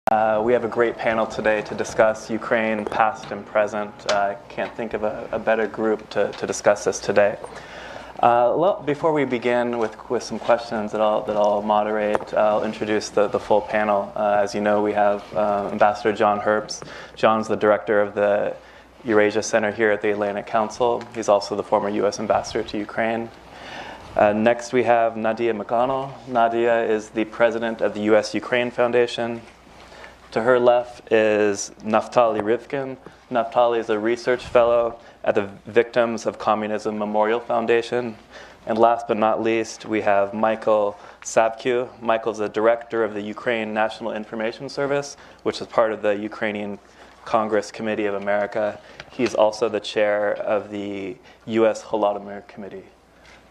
We have a great panel today to discuss Ukraine, past and present. I can't think of a better group to discuss this today. Before we begin with some questions that I'll moderate, I'll introduce the full panel. As you know, we have Ambassador John Herbst. John's the director of the Eurasia Center here at the Atlantic Council. He's also the former U.S. ambassador to Ukraine. Next, we have Nadia McConnell. Nadia is the president of the U.S.-Ukraine Foundation. To her left is Naftali Rivkin. Naftali is a research fellow at the Victims of Communism Memorial Foundation. And last but not least, we have Michael Savkyu. Michael's the director of the Ukraine National Information Service, which is part of the Ukrainian Congress Committee of America. He's also the chair of the U.S. Holodomor Committee.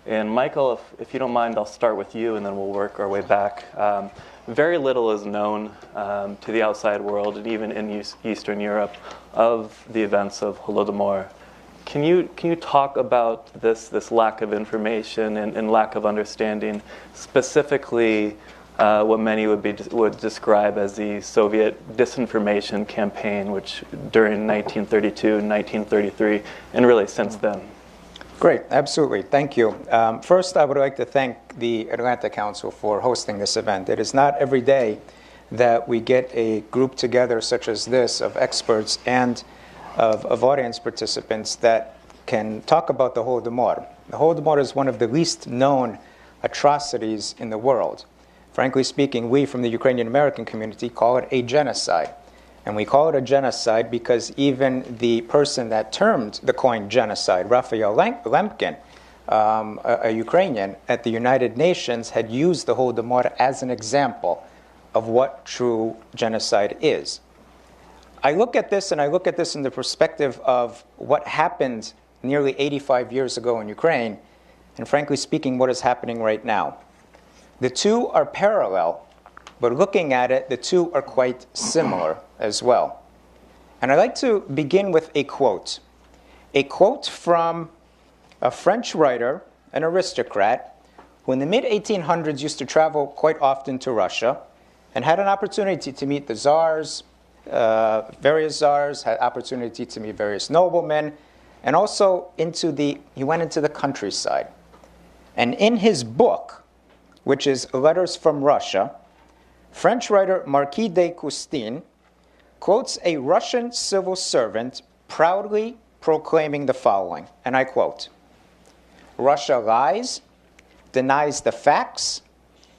And Michael, if you don't mind, I'll start with you, and then we'll work our way back. Very little is known to the outside world, and even in Eastern Europe, of the events of Holodomor. Can you talk about this lack of information and lack of understanding, specifically what many would describe as the Soviet disinformation campaign, which during 1932 and 1933, and really since then? Great, absolutely. Thank you. First, I would like to thank the Atlantic Council for hosting this event. It is not every day that we get a group together such as this of experts and of audience participants that can talk about the Holodomor. The Holodomor is one of the least known atrocities in the world. Frankly speaking, we from the Ukrainian American community call it a genocide. And we call it a genocide because even the person that termed the coin genocide, Raphael Lemkin, a Ukrainian at the United Nations, had used the Holodomor as an example of what true genocide is. I look at this, and I look at this in the perspective of what happened nearly 85 years ago in Ukraine, and frankly speaking, what is happening right now. The two are parallel, but looking at it, the two are quite similar as well. And I'd like to begin with a quote from a French writer, an aristocrat, who in the mid-1800s used to travel quite often to Russia and had an opportunity to meet the czars, various czars, had opportunity to meet various noblemen, and also he went into the countryside. And in his book, which is Letters from Russia, French writer Marquis de Custine quotes a Russian civil servant proudly proclaiming the following, and I quote, "Russia lies, denies the facts,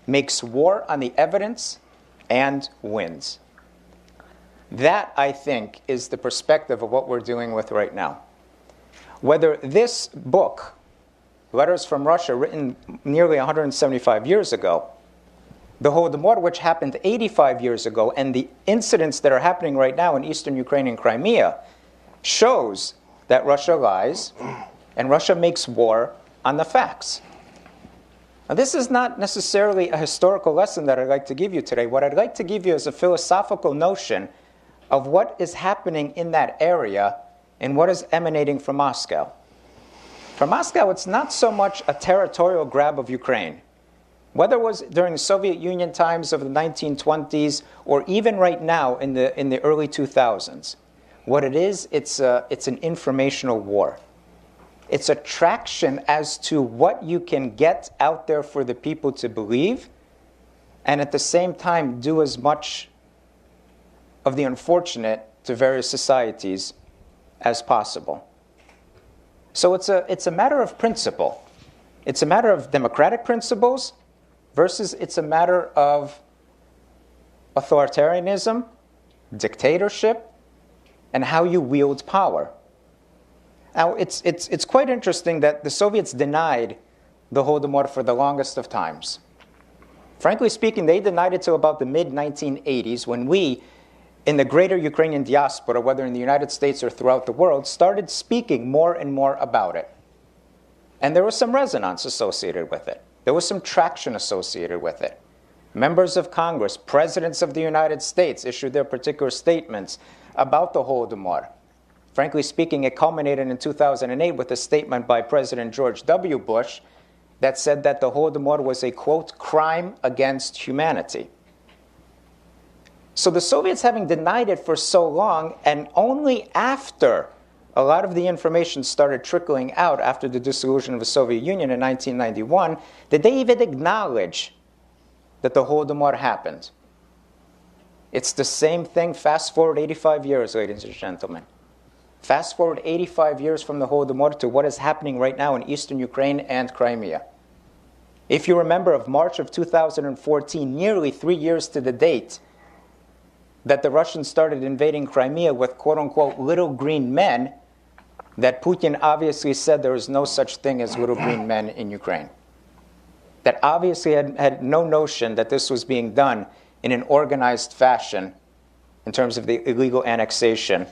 makes war on the evidence, and wins." That, I think, is the perspective of what we're dealing with right now. Whether this book, Letters from Russia, written nearly 175 years ago, the Holodomor, which happened 85 years ago, and the incidents that are happening right now in eastern Ukraine and Crimea, shows that Russia lies and Russia makes war on the facts. Now, this is not necessarily a historical lesson that I'd like to give you today. What I'd like to give you is a philosophical notion of what is happening in that area and what is emanating from Moscow. For Moscow, it's not so much a territorial grab of Ukraine. Whether it was during the Soviet Union times of the 1920s or even right now in the early 2000s, what it is, it's an informational war. It's a traction as to what you can get out there for the people to believe, and at the same time do as much of the unfortunate to various societies as possible. So it's a matter of principle. It's a matter of democratic principles versus it's a matter of authoritarianism, dictatorship, and how you wield power. Now, it's quite interesting that the Soviets denied the Holodomor for the longest of times. Frankly speaking, they denied it till about the mid-1980s when we, in the greater Ukrainian diaspora, whether in the United States or throughout the world, started speaking more and more about it. And there was some resonance associated with it. There was some traction associated with it. Members of Congress, presidents of the United States issued their particular statements about the Holodomor. Frankly speaking, it culminated in 2008 with a statement by President George W. Bush that said that the Holodomor was a, quote, crime against humanity. So the Soviets, having denied it for so long, and only after a lot of the information started trickling out after the dissolution of the Soviet Union in 1991, did they even acknowledge that the Holodomor happened. It's the same thing. Fast forward 85 years, ladies and gentlemen. Fast forward 85 years from the Holodomor to what is happening right now in eastern Ukraine and Crimea. If you remember, of March of 2014, nearly 3 years to the date that the Russians started invading Crimea with quote-unquote little green men, that Putin obviously said there is no such thing as little green men in Ukraine. That obviously had no notion that this was being done in an organized fashion in terms of the illegal annexation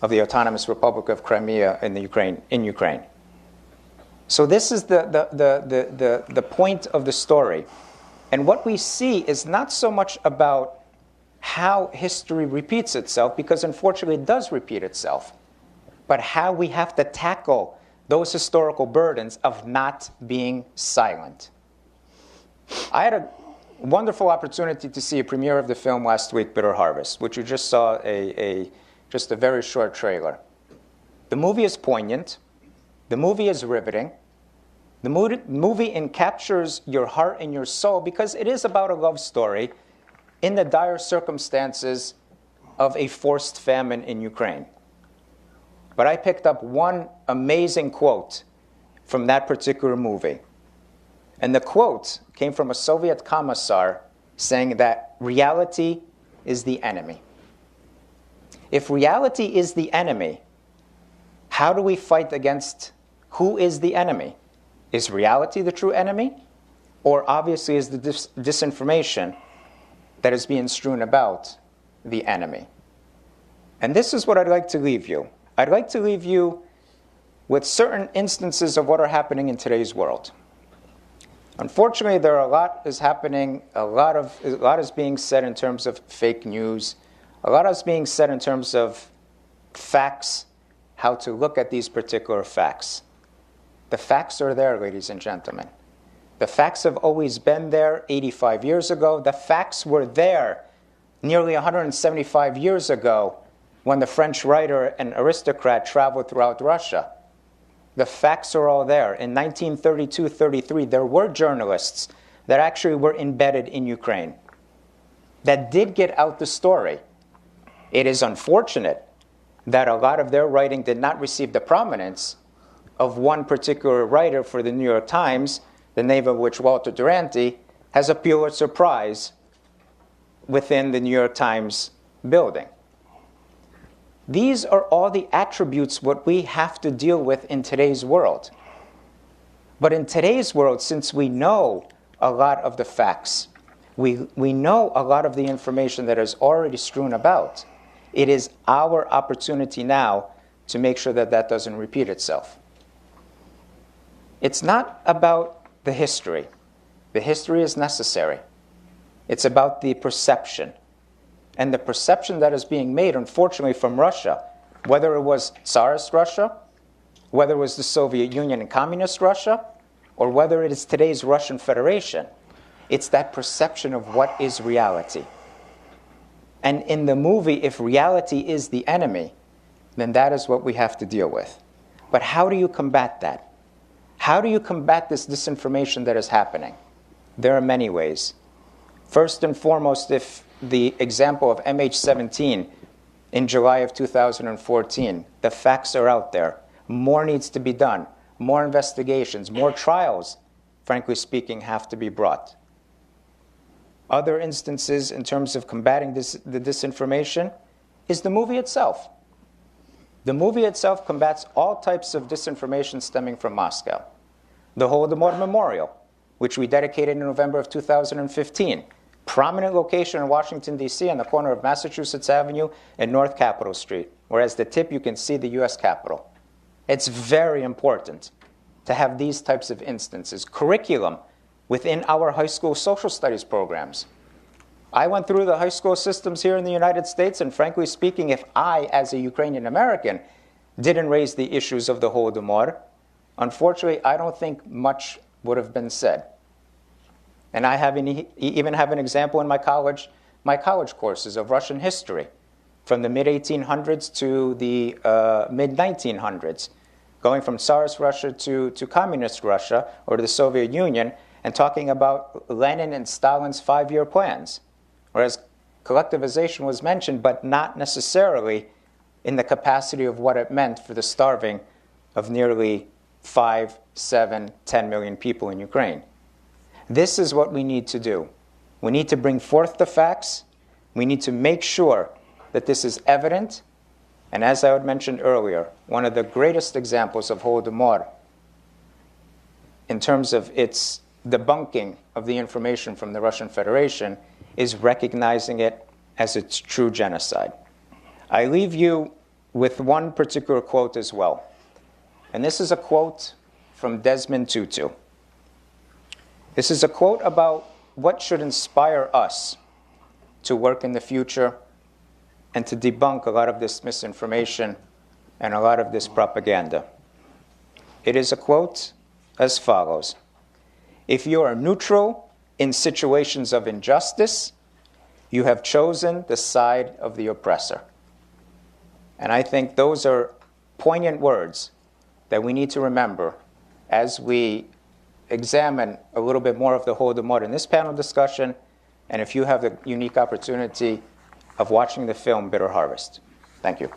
of the Autonomous Republic of Crimea in Ukraine. So this is the point of the story. And what we see is not so much about how history repeats itself, because unfortunately it does repeat itself, but how we have to tackle those historical burdens of not being silent. I had a wonderful opportunity to see a premiere of the film last week, Bitter Harvest, which you just saw just a very short trailer. The movie is poignant. The movie is riveting. The movie encaptures your heart and your soul because it is about a love story in the dire circumstances of a forced famine in Ukraine. But I picked up one amazing quote from that particular movie. And the quote came from a Soviet commissar saying that reality is the enemy. If reality is the enemy, how do we fight against who is the enemy? Is reality the true enemy? Or obviously is the disinformation that is being strewn about the enemy? And this is what I'd like to leave you. I'd like to leave you with certain instances of what are happening in today's world. Unfortunately, a lot is happening, a lot is being said in terms of fake news, a lot is being said in terms of facts, how to look at these particular facts. The facts are there, ladies and gentlemen. The facts have always been there 85 years ago. The facts were there nearly 175 years ago when the French writer and aristocrat traveled throughout Russia. The facts are all there. In 1932-33, there were journalists that actually were embedded in Ukraine that did get out the story. It is unfortunate that a lot of their writing did not receive the prominence of one particular writer for the New York Times, the name of which, Walter Duranty, has a Pulitzer Prize within the New York Times building. These are all the attributes what we have to deal with in today's world. But in today's world, since we know a lot of the facts, we know a lot of the information that is already strewn about, it is our opportunity now to make sure that that doesn't repeat itself. It's not about the history. The history is necessary. It's about the perception. And the perception that is being made, unfortunately, from Russia, whether it was Tsarist Russia, whether it was the Soviet Union and Communist Russia, or whether it is today's Russian Federation, it's that perception of what is reality. And in the movie, if reality is the enemy, then that is what we have to deal with. But how do you combat that? How do you combat this disinformation that is happening? There are many ways. First and foremost, if the example of MH17 in July of 2014, the facts are out there. More needs to be done. More investigations, more trials, frankly speaking, have to be brought. Other instances in terms of combating the disinformation is the movie itself. The movie itself combats all types of disinformation stemming from Moscow. The Holodomor Memorial, which we dedicated in November of 2015, prominent location in Washington, D.C. on the corner of Massachusetts Avenue and North Capitol Street, where as the tip you can see the U.S. Capitol. It's very important to have these types of instances. Curriculum within our high school social studies programs. I went through the high school systems here in the United States, and frankly speaking, if I, as a Ukrainian American, didn't raise the issues of the Holodomor, unfortunately, I don't think much would have been said. And I even have an example in my college my college courses of Russian history from the mid-1800s to the mid-1900s, going from Tsarist Russia to Communist Russia or to the Soviet Union, and talking about Lenin and Stalin's 5-year plans. Whereas collectivization was mentioned, but not necessarily in the capacity of what it meant for the starving of nearly 5, 7, 10 million people in Ukraine. This is what we need to do. We need to bring forth the facts. We need to make sure that this is evident. And as I had mentioned earlier, one of the greatest examples of Holodomor in terms of its debunking of the information from the Russian Federation is recognizing it as its true genocide. I leave you with one particular quote as well. And this is a quote from Desmond Tutu. This is a quote about what should inspire us to work in the future and to debunk a lot of this misinformation and a lot of this propaganda. It is a quote as follows: "If you are neutral in situations of injustice, you have chosen the side of the oppressor." And I think those are poignant words that we need to remember as we examine a little bit more of the Holodomor in this panel discussion, and if you have the unique opportunity of watching the film Bitter Harvest. Thank you.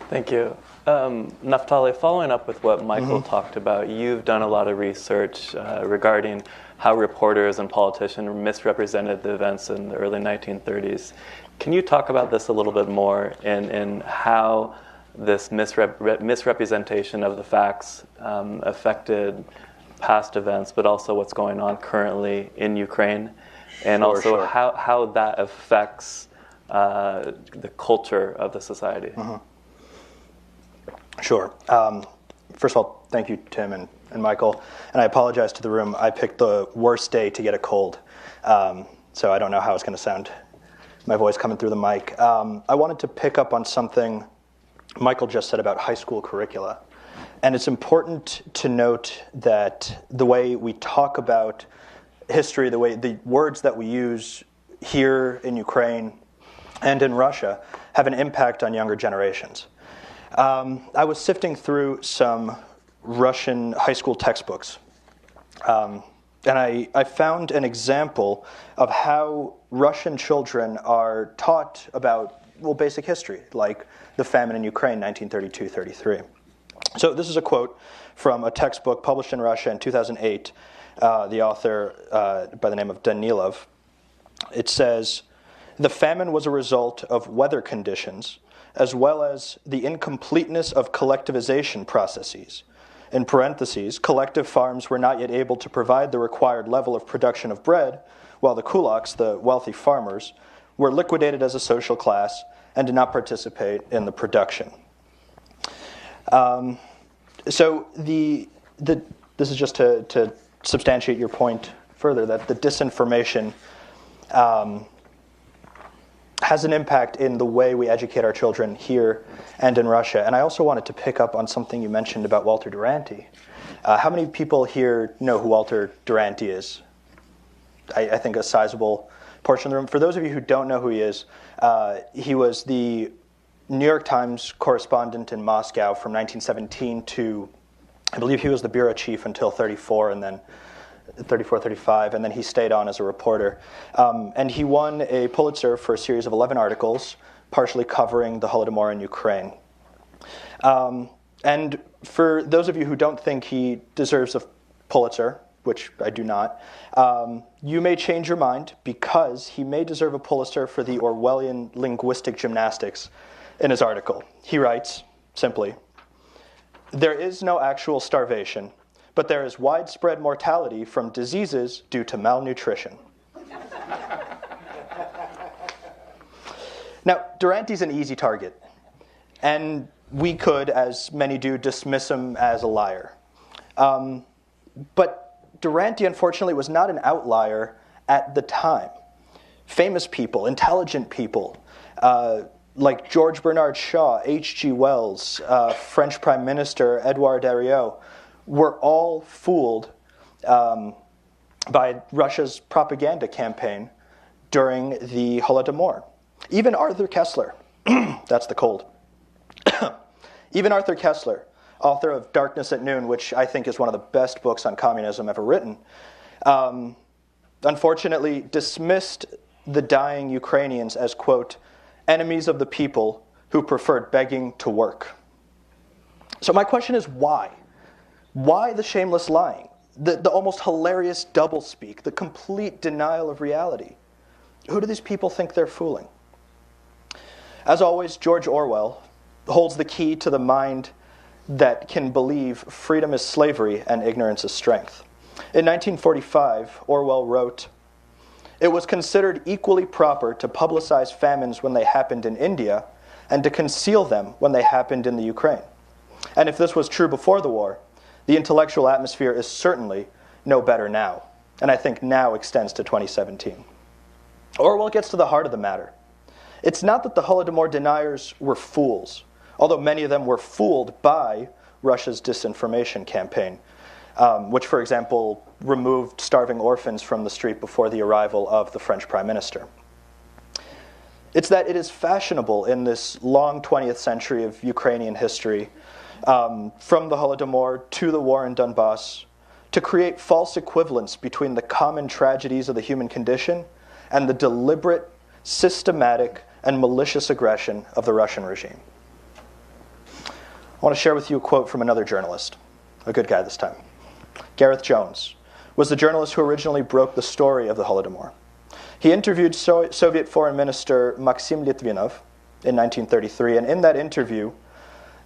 Thank you. Naftali, following up with what Michael talked about, you've done a lot of research regarding how reporters and politicians misrepresented the events in the early 1930s. Can you talk about this a little bit more and how this misrepresentation of the facts affected past events, but also what's going on currently in Ukraine, and how that affects the culture of the society? Sure. First of all, thank you, Tim and Michael. And I apologize to the room. I picked the worst day to get a cold, so I don't know how it's going to sound, my voice coming through the mic. I wanted to pick up on something Michael just said about high school curricula. And it's important to note that the way we talk about history, the words that we use here in Ukraine and in Russia have an impact on younger generations. I was sifting through some Russian high school textbooks, and I found an example of how Russian children are taught about, basic history, like the famine in Ukraine, 1932-33. So this is a quote from a textbook published in Russia in 2008, the author by the name of Danilov. It says, "The famine was a result of weather conditions, as well as the incompleteness of collectivization processes. In parentheses, collective farms were not yet able to provide the required level of production of bread, while the kulaks, the wealthy farmers, were liquidated as a social class and did not participate in the production." So this is just to substantiate your point further, that the disinformation has an impact in the way we educate our children here and in Russia. And I also wanted to pick up on something you mentioned about Walter Duranty. How many people here know who Walter Duranty is? I think a sizable portion of the room. For those of you who don't know who he is, he was the New York Times correspondent in Moscow from 1917 to, I believe he was the bureau chief until 34, and then 34, 35, and then he stayed on as a reporter. And he won a Pulitzer for a series of 11 articles, partially covering the Holodomor in Ukraine. And for those of you who don't think he deserves a Pulitzer, which I do not, you may change your mind, because he may deserve a Pulitzer for the Orwellian linguistic gymnastics in his article. He writes, simply, "There is no actual starvation, but there is widespread mortality from diseases due to malnutrition." Now, Duranty's an easy target, and we could, as many do, dismiss him as a liar. But Duranty, unfortunately, was not an outlier at the time. Famous people, intelligent people, like George Bernard Shaw, H.G. Wells, French Prime Minister Edouard Herriot, were all fooled by Russia's propaganda campaign during the Holodomor. Even Arthur Koestler, that's the cold. Even Arthur Koestler, author of Darkness at Noon, which I think is one of the best books on communism ever written, unfortunately dismissed the dying Ukrainians as, quote, enemies of the people who preferred begging to work. So my question is why? Why the shameless lying? The almost hilarious doublespeak, the complete denial of reality? Who do these people think they're fooling? As always, George Orwell holds the key to the mind that can believe freedom is slavery and ignorance is strength. In 1945, Orwell wrote, "It was considered equally proper to publicize famines when they happened in India and to conceal them when they happened in the Ukraine. And if this was true before the war, the intellectual atmosphere is certainly no better now." And I think now extends to 2017. Orwell gets to the heart of the matter. It's not that the Holodomor deniers were fools, although many of them were fooled by Russia's disinformation campaign, which, for example, removed starving orphans from the street before the arrival of the French Prime Minister. It's that it is fashionable in this long 20th century of Ukrainian history, from the Holodomor to the war in Donbass, to create false equivalence between the common tragedies of the human condition and the deliberate, systematic, and malicious aggression of the Russian regime. I want to share with you a quote from another journalist, a good guy this time. Gareth Jones was the journalist who originally broke the story of the Holodomor. He interviewed Soviet Foreign Minister Maxim Litvinov in 1933, and in that interview,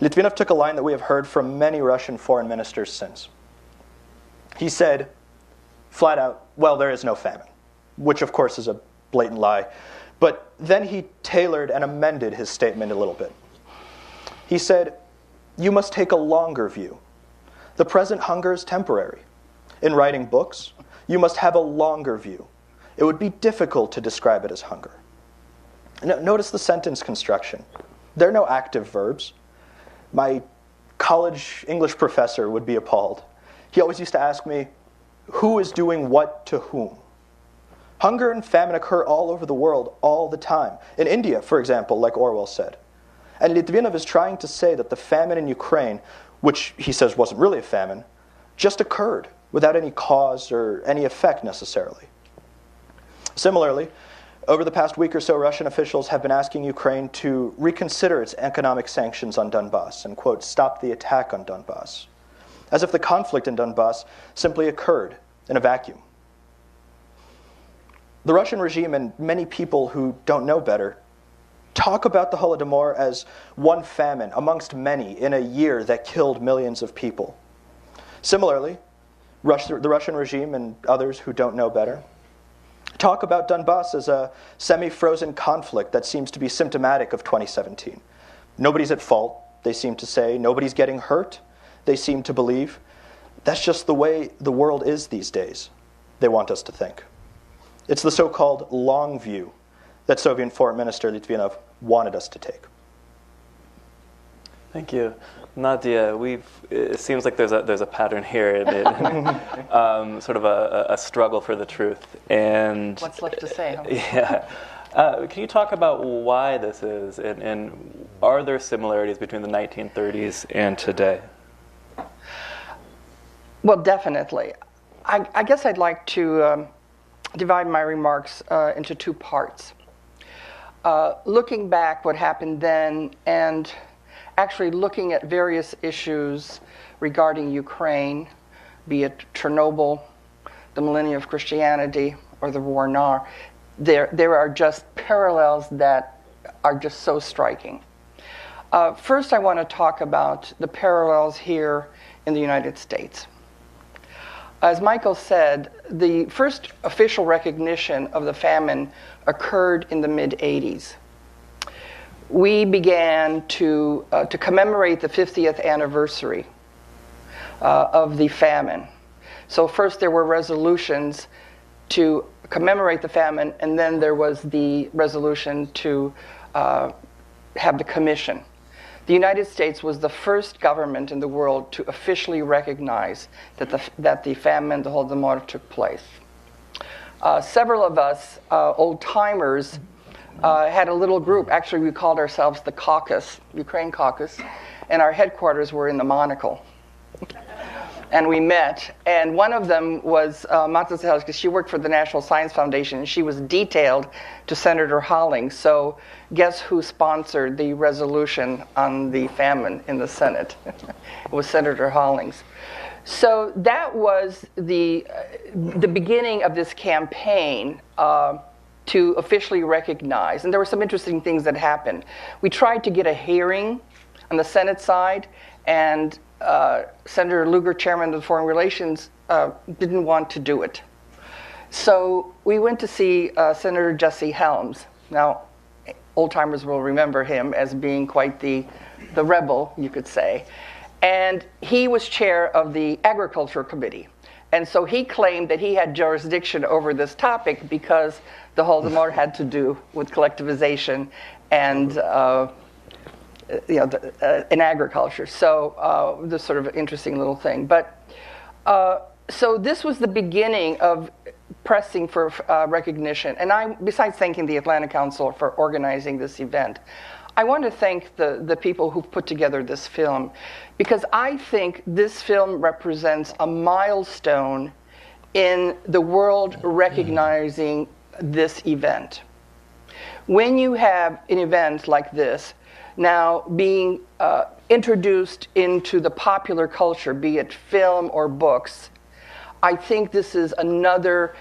Litvinov took a line that we have heard from many Russian foreign ministers since. He said, flat out, well, there is no famine, which of course is a blatant lie. But then he tailored and amended his statement a little bit. He said, you must take a longer view. The present hunger is temporary. In writing books, you must have a longer view. It would be difficult to describe it as hunger. Notice the sentence construction. There are no active verbs. My college English professor would be appalled. He always used to ask me, who is doing what to whom? Hunger and famine occur all over the world all the time. In India, for example, like Orwell said. And Litvinov is trying to say that the famine in Ukraine, which he says wasn't really a famine, just occurred without any cause or any effect necessarily. Similarly, over the past week or so, Russian officials have been asking Ukraine to reconsider its economic sanctions on Donbass and, quote, stop the attack on Donbass, as if the conflict in Donbass simply occurred in a vacuum. The Russian regime and many people who don't know better talk about the Holodomor as one famine amongst many in a year that killed millions of people. Similarly, the Russian regime and others who don't know better talk about Donbass as a semi-frozen conflict that seems to be symptomatic of 2017. Nobody's at fault, they seem to say. Nobody's getting hurt, they seem to believe. That's just the way the world is these days, they want us to think. It's the so-called long view that Soviet Foreign Minister Litvinov wanted us to take. Thank you. Nadia, it seems like there's a pattern here, sort of a struggle for the truth. And what's left to say? Huh? Yeah. Can you talk about why this is, and are there similarities between the 1930s and today? Well, definitely. I guess I'd like to divide my remarks into two parts. Looking back what happened then, and actually looking at various issues regarding Ukraine, be it Chernobyl, the millennium of Christianity, or the war now, there are just parallels that are just so striking. First, I want to talk about the parallels here in the United States. As Michael said, the first official recognition of the famine occurred in the mid-'80s. We began to commemorate the 50th anniversary of the famine. So first there were resolutions to commemorate the famine, and then there was the resolution to have the commission. The United States was the first government in the world to officially recognize that the famine, the Holodomor, took place. several of us, old-timers, had a little group. Actually, we called ourselves the Caucus, Ukraine Caucus, and our headquarters were in the Monocle. And we met, and one of them was Mata Sahelska. She worked for the National Science Foundation, and she was detailed to Senator Hollings. So guess who sponsored the resolution on the famine in the Senate? It was Senator Hollings. So that was the beginning of this campaign to officially recognize. And there were some interesting things that happened. We tried to get a hearing on the Senate side, and Senator Lugar, chairman of the Foreign Relations, didn't want to do it. So we went to see Senator Jesse Helms. Now, old-timers will remember him as being quite the rebel, you could say. And he was chair of the Agriculture Committee. And so he claimed that he had jurisdiction over this topic because the Holodomor had to do with collectivization and in agriculture. So this sort of interesting little thing. But so this was the beginning of pressing for recognition. And besides thanking the Atlanta Council for organizing this event, I want to thank the people who put together this film, because I think this film represents a milestone in the world recognizing this event. When you have an event like this now being introduced into the popular culture, be it film or books, I think this is another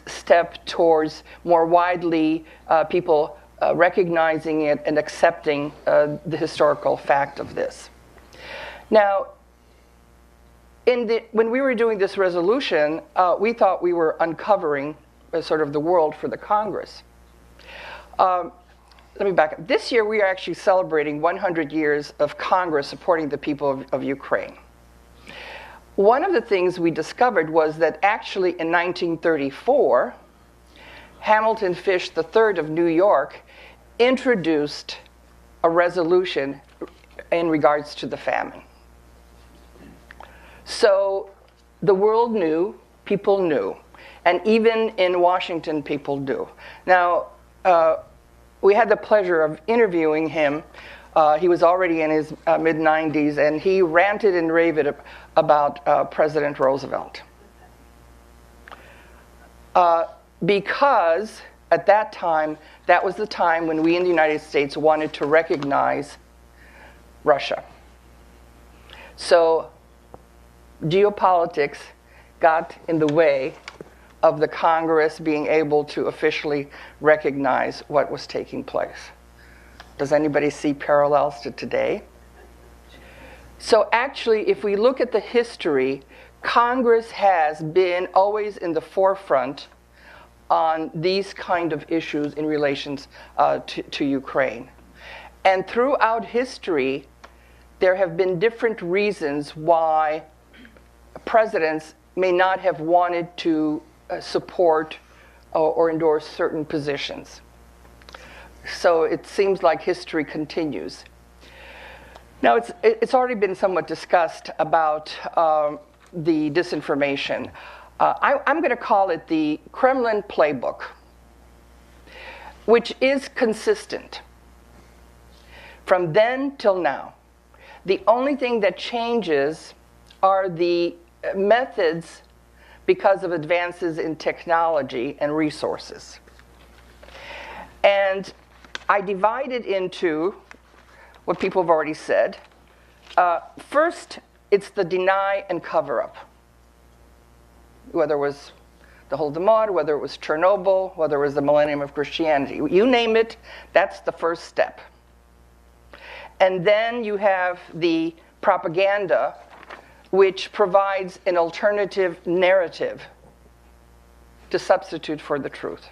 step towards more widely people recognizing it and accepting the historical fact of this. Now, when we were doing this resolution, we thought we were uncovering sort of the world for the Congress. Let me back up. This year, we are actually celebrating 100 years of Congress supporting the people of Ukraine. One of the things we discovered was that actually in 1934, Hamilton Fish III of New York introduced a resolution in regards to the famine. So the world knew, people knew, and even in Washington, people do. Now, we had the pleasure of interviewing him. He was already in his mid-90s, and he ranted and raved about President Roosevelt. Because at that time, that was the time when we in the United States wanted to recognize Russia. So geopolitics got in the way of the Congress being able to officially recognize what was taking place. Does anybody see parallels to today? So actually, if we look at the history, Congress has been always in the forefront on these kind of issues in relations to Ukraine. And throughout history, there have been different reasons why presidents may not have wanted to support or endorse certain positions. So it seems like history continues. Now, it's already been somewhat discussed about the disinformation. I'm going to call it the Kremlin playbook, which is consistent from then till now. The only thing that changes are the methods because of advances in technology and resources. And I divide it into what people have already said. First, it's the deny and cover up. Whether it was the Holodomor, whether it was Chernobyl, whether it was the millennium of Christianity. You name it, that's the first step. And then you have the propaganda, which provides an alternative narrative to substitute for the truth.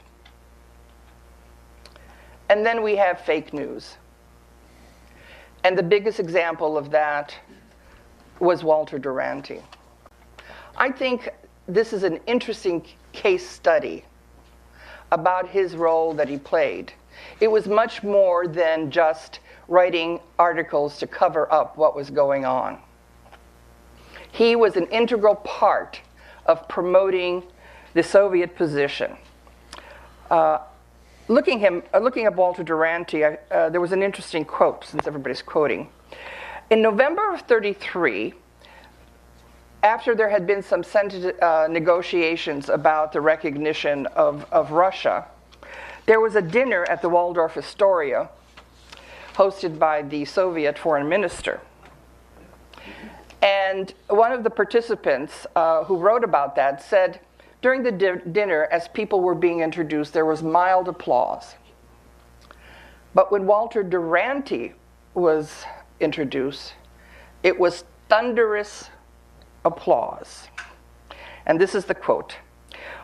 And then we have fake news. And the biggest example of that was Walter Duranty. I think this is an interesting case study about his role that he played. It was much more than just writing articles to cover up what was going on. He was an integral part of promoting the Soviet position. Looking at Walter Duranty, there was an interesting quote, since everybody's quoting. In November of 1933, after there had been some negotiations about the recognition of Russia, there was a dinner at the Waldorf Astoria hosted by the Soviet foreign minister. And one of the participants who wrote about that said, during the dinner, as people were being introduced, there was mild applause. But when Walter Duranty was introduced, it was thunderous applause. And this is the quote.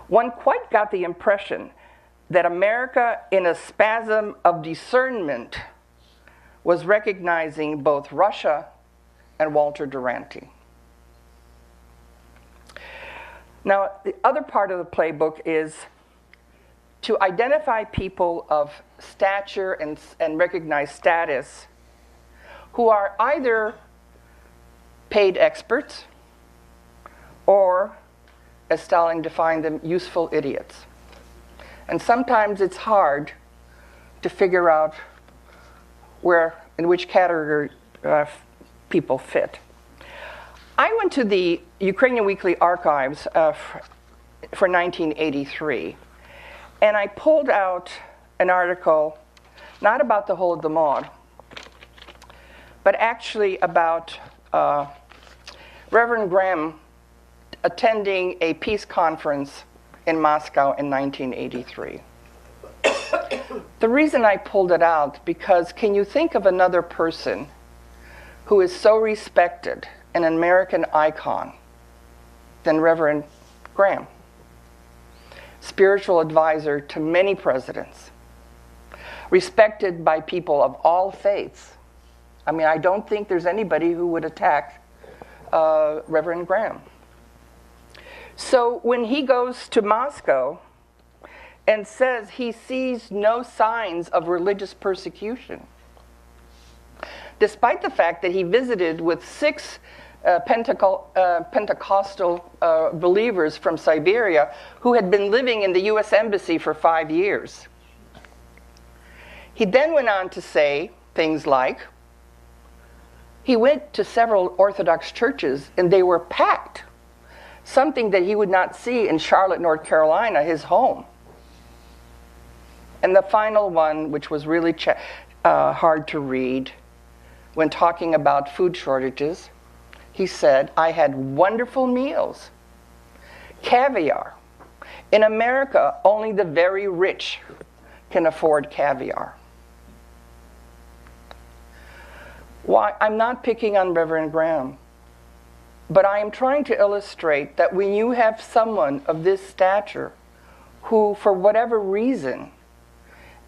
One quite got the impression that America, in a spasm of discernment, was recognizing both Russia and Walter Duranty. Now, the other part of the playbook is to identify people of stature and recognized status who are either paid experts or, as Stalin defined them, useful idiots. And sometimes it's hard to figure out in which category people fit. I went to the Ukrainian Weekly Archives for 1983, and I pulled out an article, not about the Holodomor, but actually about Reverend Graham attending a peace conference in Moscow in 1983. The reason I pulled it out, because can you think of another person who is so respected, an American icon, than Reverend Graham? Spiritual advisor to many presidents, respected by people of all faiths. I mean, I don't think there's anybody who would attack Reverend Graham. So when he goes to Moscow and says he sees no signs of religious persecution, despite the fact that he visited with 6 Pentecostal believers from Siberia who had been living in the U.S. Embassy for 5 years. He then went on to say things like, he went to several Orthodox churches and they were packed, something that he would not see in Charlotte, North Carolina, his home. And the final one, which was really hard to read, when talking about food shortages, he said, I had wonderful meals. Caviar. In America, only the very rich can afford caviar. Why? I'm not picking on Reverend Graham, but I am trying to illustrate that when you have someone of this stature who, for whatever reason,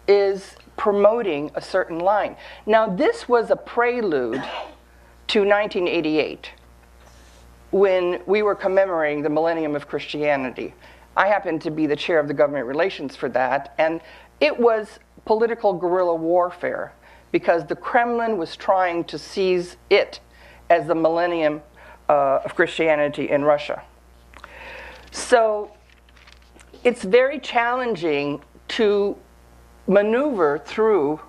is promoting a certain line. Now, this was a prelude to 1988, when we were commemorating the millennium of Christianity. I happened to be the chair of the government relations for that, and it was political guerrilla warfare, because the Kremlin was trying to seize it as the millennium of Christianity in Russia. So it's very challenging to maneuver through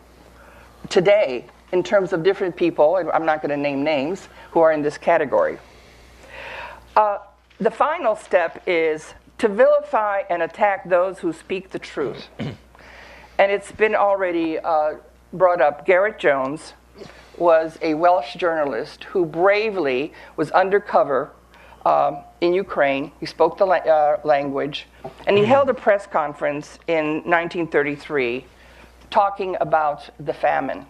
today in terms of different people, and I'm not going to name names, who are in this category. The final step is to vilify and attack those who speak the truth. And it's been already brought up. Garrett Jones was a Welsh journalist who bravely was undercover in Ukraine. He spoke the language, and he held a press conference in 1933 talking about the famine.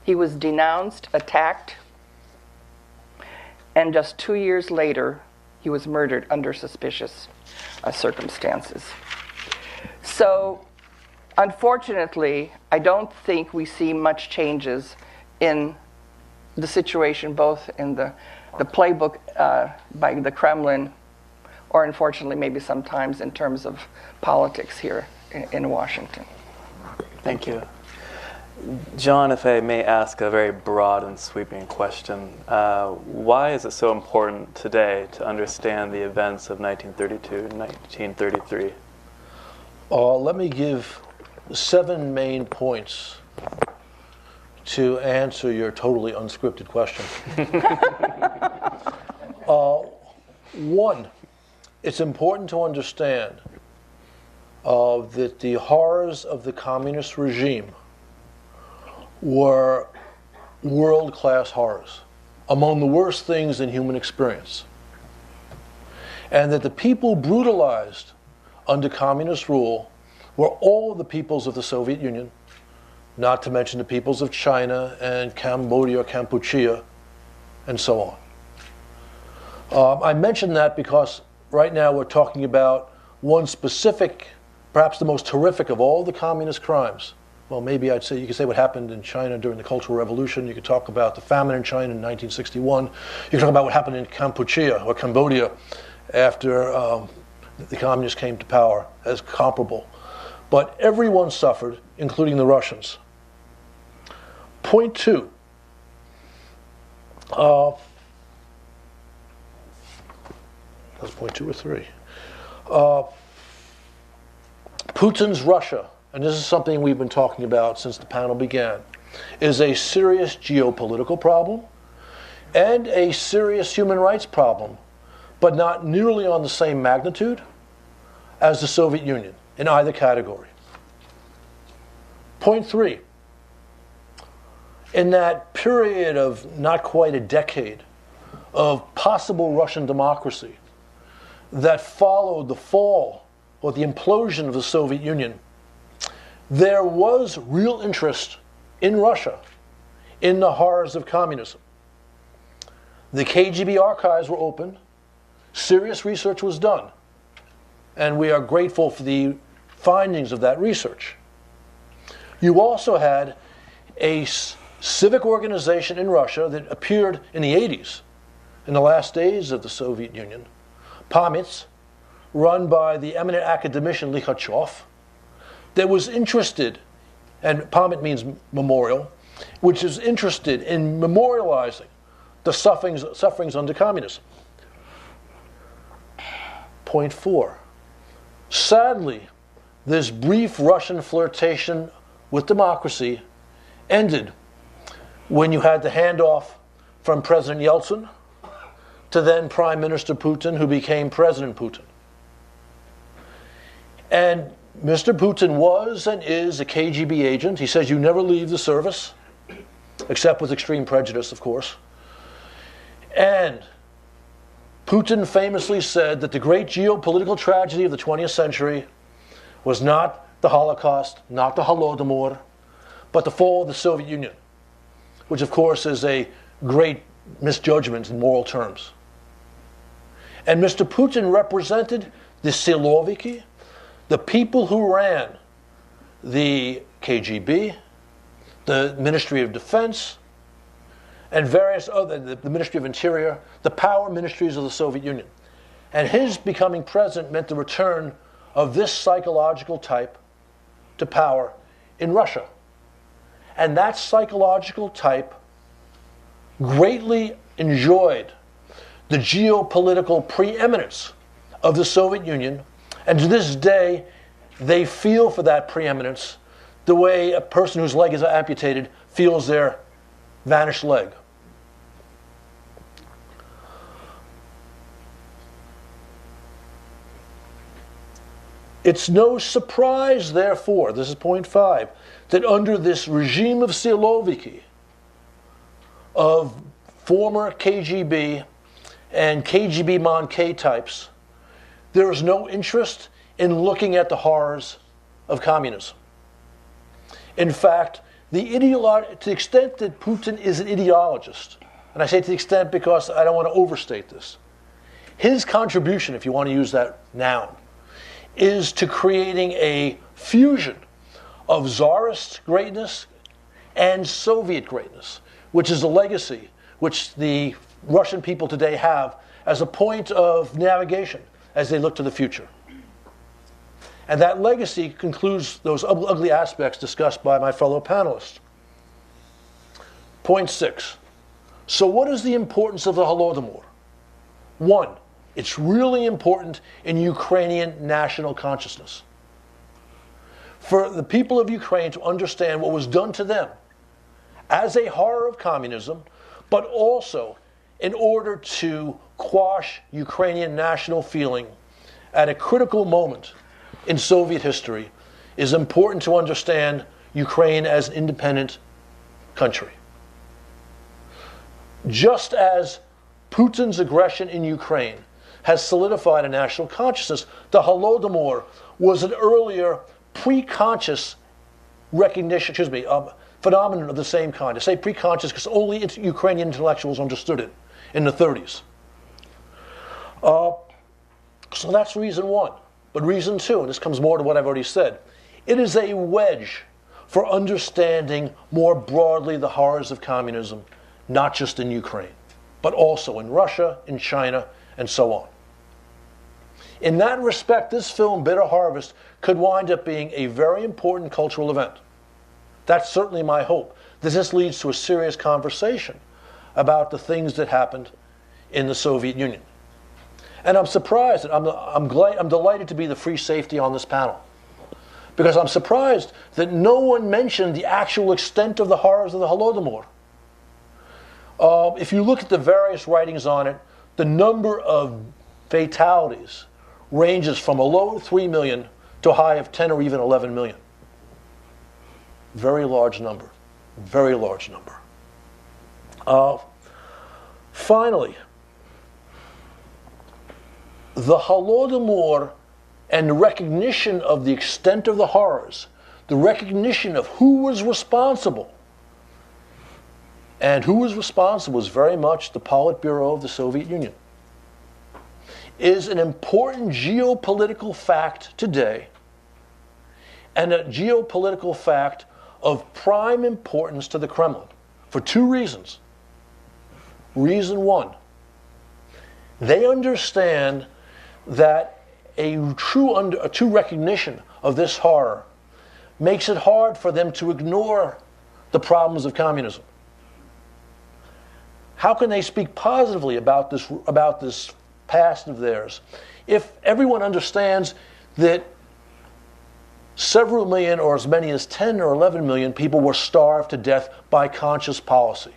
He was denounced, attacked, and just 2 years later, he was murdered under suspicious circumstances. So, unfortunately, I don't think we see much changes in the situation, both in the playbook by the Kremlin, or unfortunately maybe sometimes in terms of politics here in Washington. Thank you. John, if I may ask a very broad and sweeping question, why is it so important today to understand the events of 1932 and 1933? Let me give 7 main points to answer your totally unscripted question. 1, it's important to understand that the horrors of the communist regime were world-class horrors, among the worst things in human experience. And that the people brutalized under communist rule were all of the peoples of the Soviet Union, not to mention the peoples of China and Cambodia, Kampuchea, and so on. I mention that because right now we're talking about one specific, perhaps the most horrific of all the communist crimes. Well, maybe I'd say you could say what happened in China during the Cultural Revolution. You could talk about the famine in China in 1961. You could talk about what happened in Kampuchea or Cambodia after the communists came to power as comparable. But everyone suffered, including the Russians. Point 2. That's point 2 or 3. Putin's Russia, and this is something we've been talking about since the panel began, is a serious geopolitical problem and a serious human rights problem, but not nearly on the same magnitude as the Soviet Union in either category. Point 3. In that period of not quite a decade of possible Russian democracy that followed the fall or the implosion of the Soviet Union, there was real interest in Russia in the horrors of communism. The KGB archives were open, serious research was done, and we are grateful for the findings of that research. You also had a civic organization in Russia that appeared in the 80s, in the last days of the Soviet Union, Pamets, run by the eminent academician Likhachov, that was interested, and Pamet means memorial, which is interested in memorializing the sufferings under communism. Point 4. Sadly, this brief Russian flirtation with democracy ended when you had the handoff from President Yeltsin to then Prime Minister Putin, who became President Putin. And Mr. Putin was and is a KGB agent. He says you never leave the service, except with extreme prejudice, of course. And Putin famously said that the great geopolitical tragedy of the 20th century was not the Holocaust, not the Holodomor, but the fall of the Soviet Union, which of course is a great misjudgment in moral terms. And Mr. Putin represented the Siloviki, the people who ran the KGB, the Ministry of Defense, and various other, the Ministry of Interior, the power ministries of the Soviet Union. And his becoming president meant the return of this psychological type to power in Russia. And that psychological type greatly enjoyed the geopolitical preeminence of the Soviet Union, and to this day, they feel for that preeminence the way a person whose leg is amputated feels their vanished leg. It's no surprise, therefore, this is point 5, that under this regime of Siloviki, of former KGB and KGB Mon-K types, there is no interest in looking at the horrors of communism. In fact, to the extent that Putin is an ideologist, and I say to the extent because I don't want to overstate this, his contribution, if you want to use that noun, is to creating a fusion of Tsarist greatness and Soviet greatness, which is a legacy which the Russian people today have as a point of navigation as they look to the future. And that legacy concludes those ugly aspects discussed by my fellow panelists. Point 6. So what is the importance of the Holodomor? 1, it's really important in Ukrainian national consciousness. For the people of Ukraine to understand what was done to them as a horror of communism, but also in order to quash Ukrainian national feeling at a critical moment in Soviet history, is important to understand Ukraine as an independent country. Just as Putin's aggression in Ukraine has solidified a national consciousness, the Holodomor was an earlier pre-conscious recognition, phenomenon of the same kind. I say pre-conscious because only Ukrainian intellectuals understood it in the 30s. So that's reason 1. But reason 2, and this comes more to what I've already said, it is a wedge for understanding more broadly the horrors of communism, not just in Ukraine, but also in Russia, in China, and so on. In that respect, this film, Bitter Harvest, could wind up being a very important cultural event. That's certainly my hope, that this leads to a serious conversation about the things that happened in the Soviet Union. And I'm surprised, and I'm delighted to be the free safety on this panel, because I'm surprised that no one mentioned the actual extent of the horrors of the Holodomor. If you look at the various writings on it, the number of fatalities ranges from a low of 3 million to a high of 10 or even 11 million. Very large number. Very large number. Finally, the Holodomor and the recognition of the extent of the horrors, the recognition of who was responsible, and who was responsible was very much the Politburo of the Soviet Union, is an important geopolitical fact today, and a geopolitical fact of prime importance to the Kremlin for 2 reasons. Reason 1, they understand that a true recognition of this horror makes it hard for them to ignore the problems of communism. How can they speak positively about this past of theirs if everyone understands that several million, or as many as 10 or 11 million people were starved to death by conscious policy?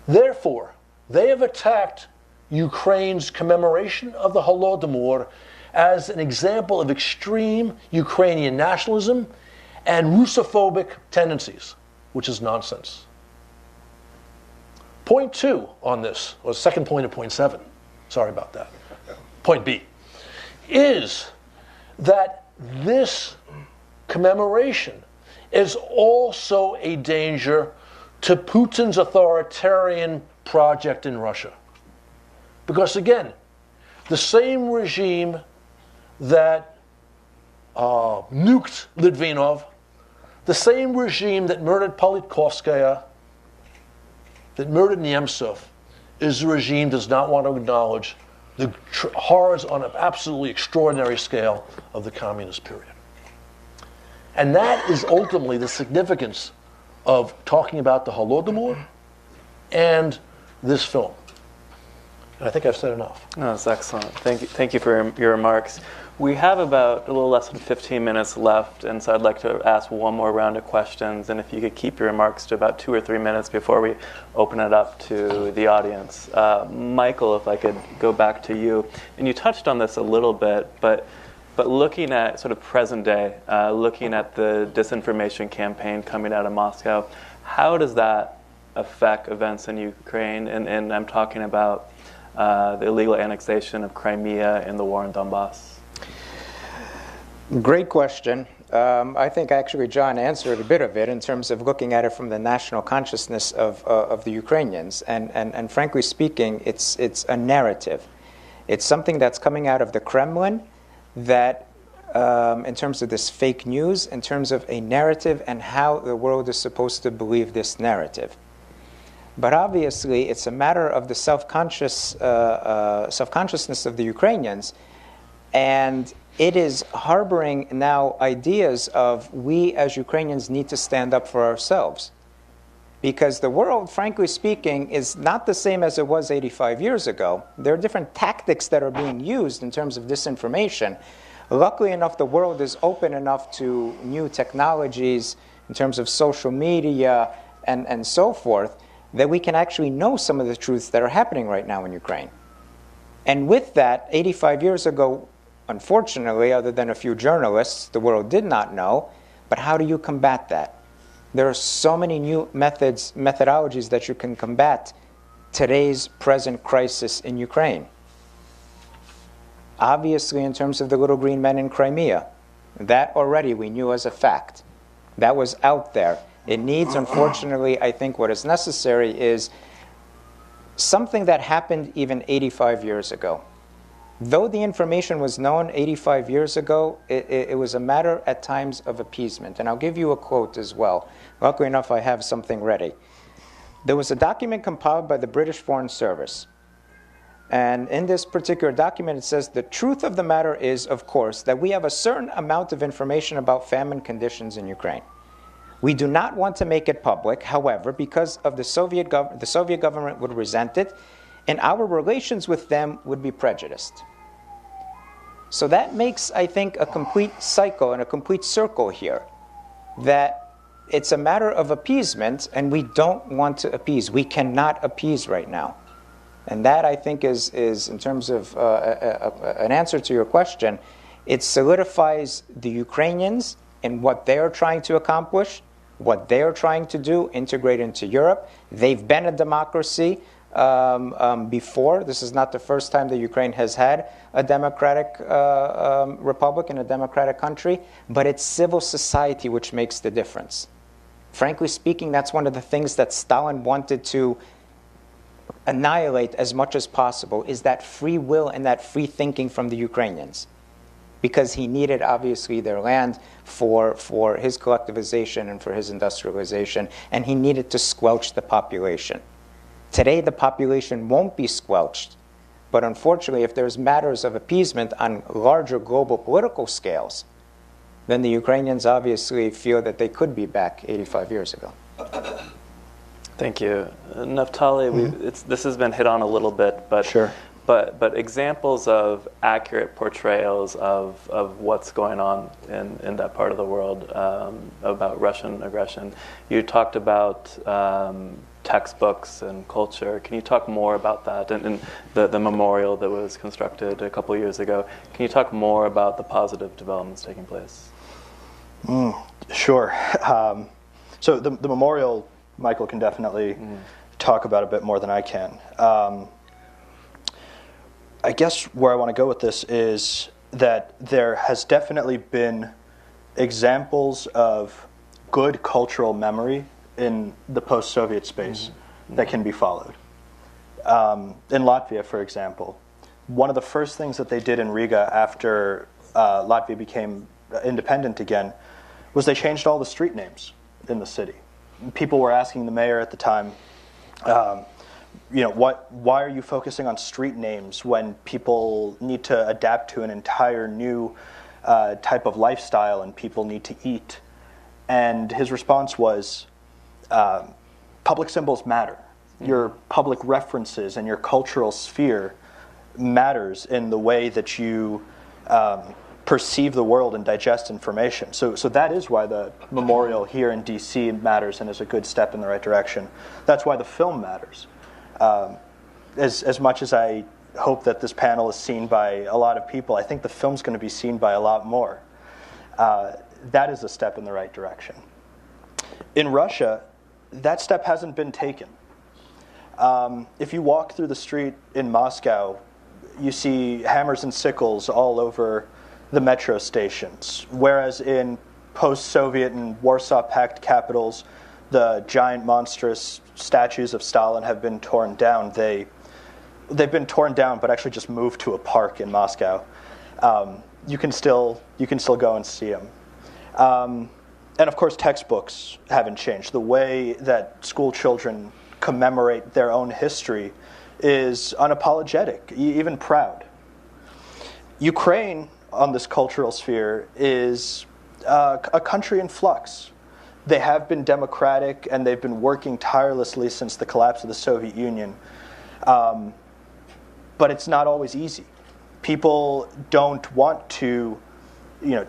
Therefore, they have attacked Ukraine's commemoration of the Holodomor as an example of extreme Ukrainian nationalism and Russophobic tendencies, which is nonsense. Point 2 on this, or second point of point 7, sorry about that, point B, is that this commemoration is also a danger to Putin's authoritarian project in Russia. Because again, the same regime that nuked Litvinov, the same regime that murdered Politkovskaya, that murdered Nemtsov, is a regime that does not want to acknowledge the horrors on an absolutely extraordinary scale of the communist period. And that is ultimately the significance of talking about the Holodomor and this film. And I think I've said enough. No, that's excellent. Thank you for your remarks. We have about a little less than 15 minutes left, and so I'd like to ask one more round of questions, and if you could keep your remarks to about 2 or 3 minutes before we open it up to the audience. Michael, if I could go back to you, and you touched on this a little bit, but looking at sort of present day, looking at the disinformation campaign coming out of Moscow, how does that affect events in Ukraine? And I'm talking about the illegal annexation of Crimea and the war in Donbass. Great question. I think actually John answered a bit of it in terms of looking at it from the national consciousness of the Ukrainians. And frankly speaking, it's a narrative. It's something that's coming out of the Kremlin that, in terms of this fake news, in terms of a narrative and how the world is supposed to believe this narrative. But obviously, it's a matter of the self-consciousness of the Ukrainians. And it is harboring now ideas of we as Ukrainians need to stand up for ourselves. Because the world, frankly speaking, is not the same as it was 85 years ago. There are different tactics that are being used in terms of disinformation. Luckily enough, the world is open enough to new technologies in terms of social media and so forth, that we can actually know some of the truths that are happening right now in Ukraine. And with that, 85 years ago, unfortunately, other than a few journalists, the world did not know. But how do you combat that? There are so many new methodologies that you can combat today's present crisis in Ukraine. Obviously, in terms of the little green men in Crimea, that already we knew as a fact. That was out there. It needs, unfortunately, I think what is necessary is something that happened even 85 years ago. Though the information was known 85 years ago, it was a matter at times of appeasement. And I'll give you a quote as well. Luckily enough, I have something ready. There was a document compiled by the British Foreign Service. And in this particular document, it says, the truth of the matter is, of course, that we have a certain amount of information about famine conditions in Ukraine. We do not want to make it public, however, because of the Soviet government would resent it, and our relations with them would be prejudiced. So that makes, I think, a complete cycle and a complete circle here, that it's a matter of appeasement, and we don't want to appease. We cannot appease right now. And that, I think, is in terms of an answer to your question, it solidifies the Ukrainians in what they are trying to accomplish, what they are trying to do, integrate into Europe. They've been a democracy before. This is not the first time that Ukraine has had a democratic republic in a democratic country, but it's civil society which makes the difference. Frankly speaking, that's one of the things that Stalin wanted to annihilate as much as possible, is that free will and that free thinking from the Ukrainians. Because he needed, obviously, their land for his collectivization and for his industrialization, and he needed to squelch the population. Today, the population won't be squelched, but unfortunately, if there's matters of appeasement on larger global political scales, then the Ukrainians obviously feel that they could be back 85 years ago. Thank you. Naftali, this has been hit on a little bit, but Sure. But examples of accurate portrayals of what's going on in that part of the world about Russian aggression. You talked about textbooks and culture. Can you talk more about that and the memorial that was constructed a couple years ago? Can you talk more about the positive developments taking place? Sure. So the memorial, Michael can definitely talk about a bit more than I can. I guess where I want to go with this is that there has definitely been examples of good cultural memory in the post-Soviet space that can be followed. In Latvia, for example, one of the first things that they did in Riga after Latvia became independent again was they changed all the street names in the city. People were asking the mayor at the time, why are you focusing on street names when people need to adapt to an entire new type of lifestyle and people need to eat? And his response was, public symbols matter. Your public references and your cultural sphere matters in the way that you perceive the world and digest information. So that is why the memorial here in D.C. matters and is a good step in the right direction. That's why the film matters. As much as I hope that this panel is seen by a lot of people, I think the film's going to be seen by a lot more. That is a step in the right direction. In Russia, that step hasn't been taken. If you walk through the street in Moscow, you see hammers and sickles all over the metro stations, whereas in post-Soviet and Warsaw Pact capitals, the giant monstrous statues of Stalin have been torn down. They've been torn down, but actually just moved to a park in Moscow. You can still go and see them. And of course, textbooks haven't changed. The way that school children commemorate their own history is unapologetic, even proud. Ukraine, on this cultural sphere is a country in flux. They have been democratic, and they've been working tirelessly since the collapse of the Soviet Union. But it's not always easy. People don't want to,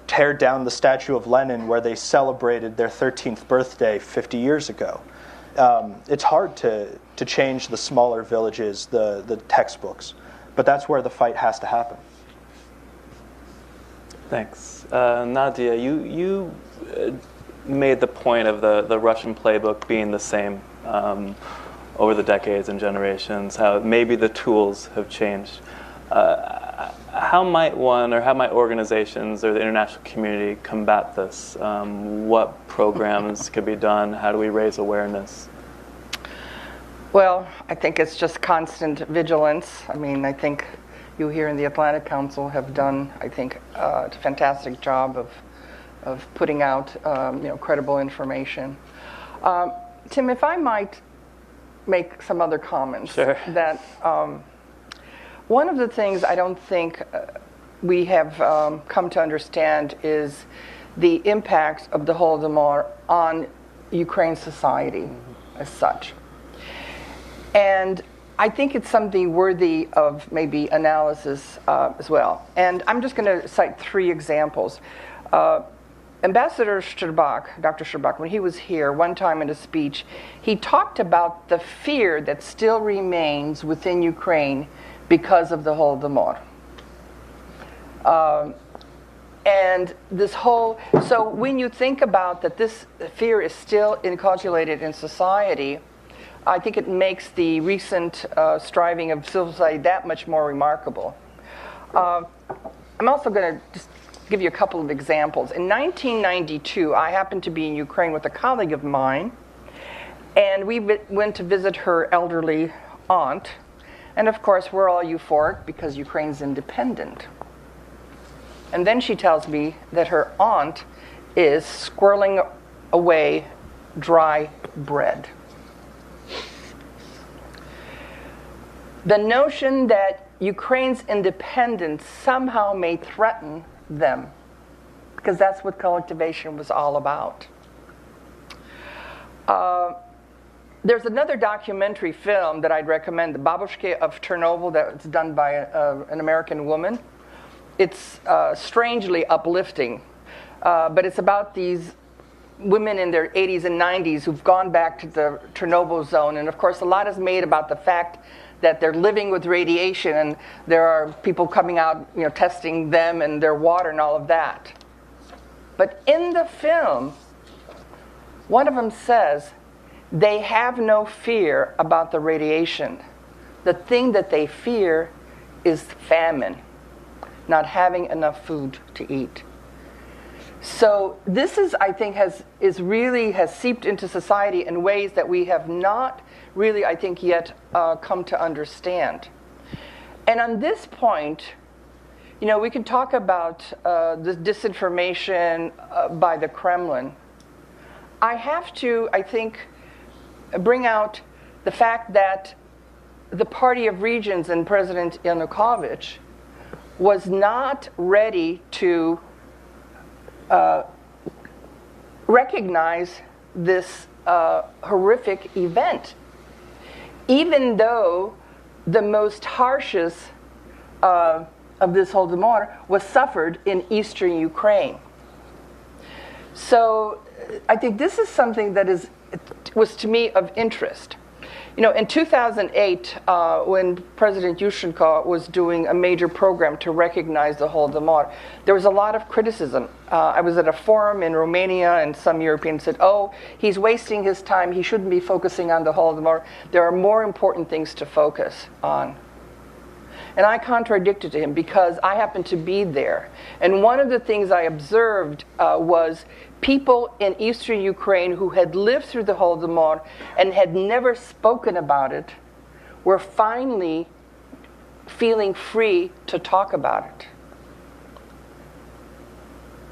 tear down the statue of Lenin where they celebrated their 13th birthday 50 years ago. It's hard to change the smaller villages, the textbooks, but that's where the fight has to happen. Thanks. Nadia, you made the point of the Russian playbook being the same over the decades and generations, how maybe the tools have changed. How might organizations or the international community combat this? What programs could be done? How do we raise awareness? Well, I think it's just constant vigilance. I mean, I think you here in the Atlantic Council have done, I think, a fantastic job of putting out, credible information. Tim, if I might make some other comments. Sure. That one of the things I don't think we have come to understand is the impact of the Holodomor on Ukraine society as such. And I think it's something worthy of maybe analysis as well. And I'm just going to cite 3 examples. Ambassador Sherbak, Dr. Sherbak, when he was here one time in a speech, he talked about the fear that still remains within Ukraine because of the Holodomor. And this whole, so when you think about that this fear is still inculcated in society, I think it makes the recent striving of civil society that much more remarkable. I'm also going to just give you a couple of examples. In 1992, I happened to be in Ukraine with a colleague of mine, and we went to visit her elderly aunt. And of course, we're all euphoric because Ukraine's independent. And then she tells me that her aunt is squirreling away dry bread. The notion that Ukraine's independence somehow may threaten them, because that's what collectivization was all about. There's another documentary film that I'd recommend, The Babushka of Chernobyl, that's done by an American woman. It's strangely uplifting, but it's about these women in their 80s and 90s who've gone back to the Chernobyl zone, and of course a lot is made about the fact that they're living with radiation, and there are people coming out, testing them and their water and all of that. But in the film, one of them says they have no fear about the radiation. The thing that they fear is famine, not having enough food to eat. So this is, I think, has seeped into society in ways that we have not really, I think, yet come to understand. And on this point, we can talk about the disinformation by the Kremlin. I have to, I think, bring out the fact that the Party of Regions and President Yanukovych was not ready to recognize this horrific event, even though the most harshest of this Holodomor was suffered in eastern Ukraine. So I think this is something that was to me of interest. In 2008, when President Yushchenko was doing a major program to recognize the Holodomor, there was a lot of criticism. I was at a forum in Romania, and some Europeans said, "Oh, he's wasting his time. He shouldn't be focusing on the Holodomor. There are more important things to focus on." And I contradicted him because I happened to be there. And one of the things I observed was people in eastern Ukraine who had lived through the Holodomor and had never spoken about it were finally feeling free to talk about it.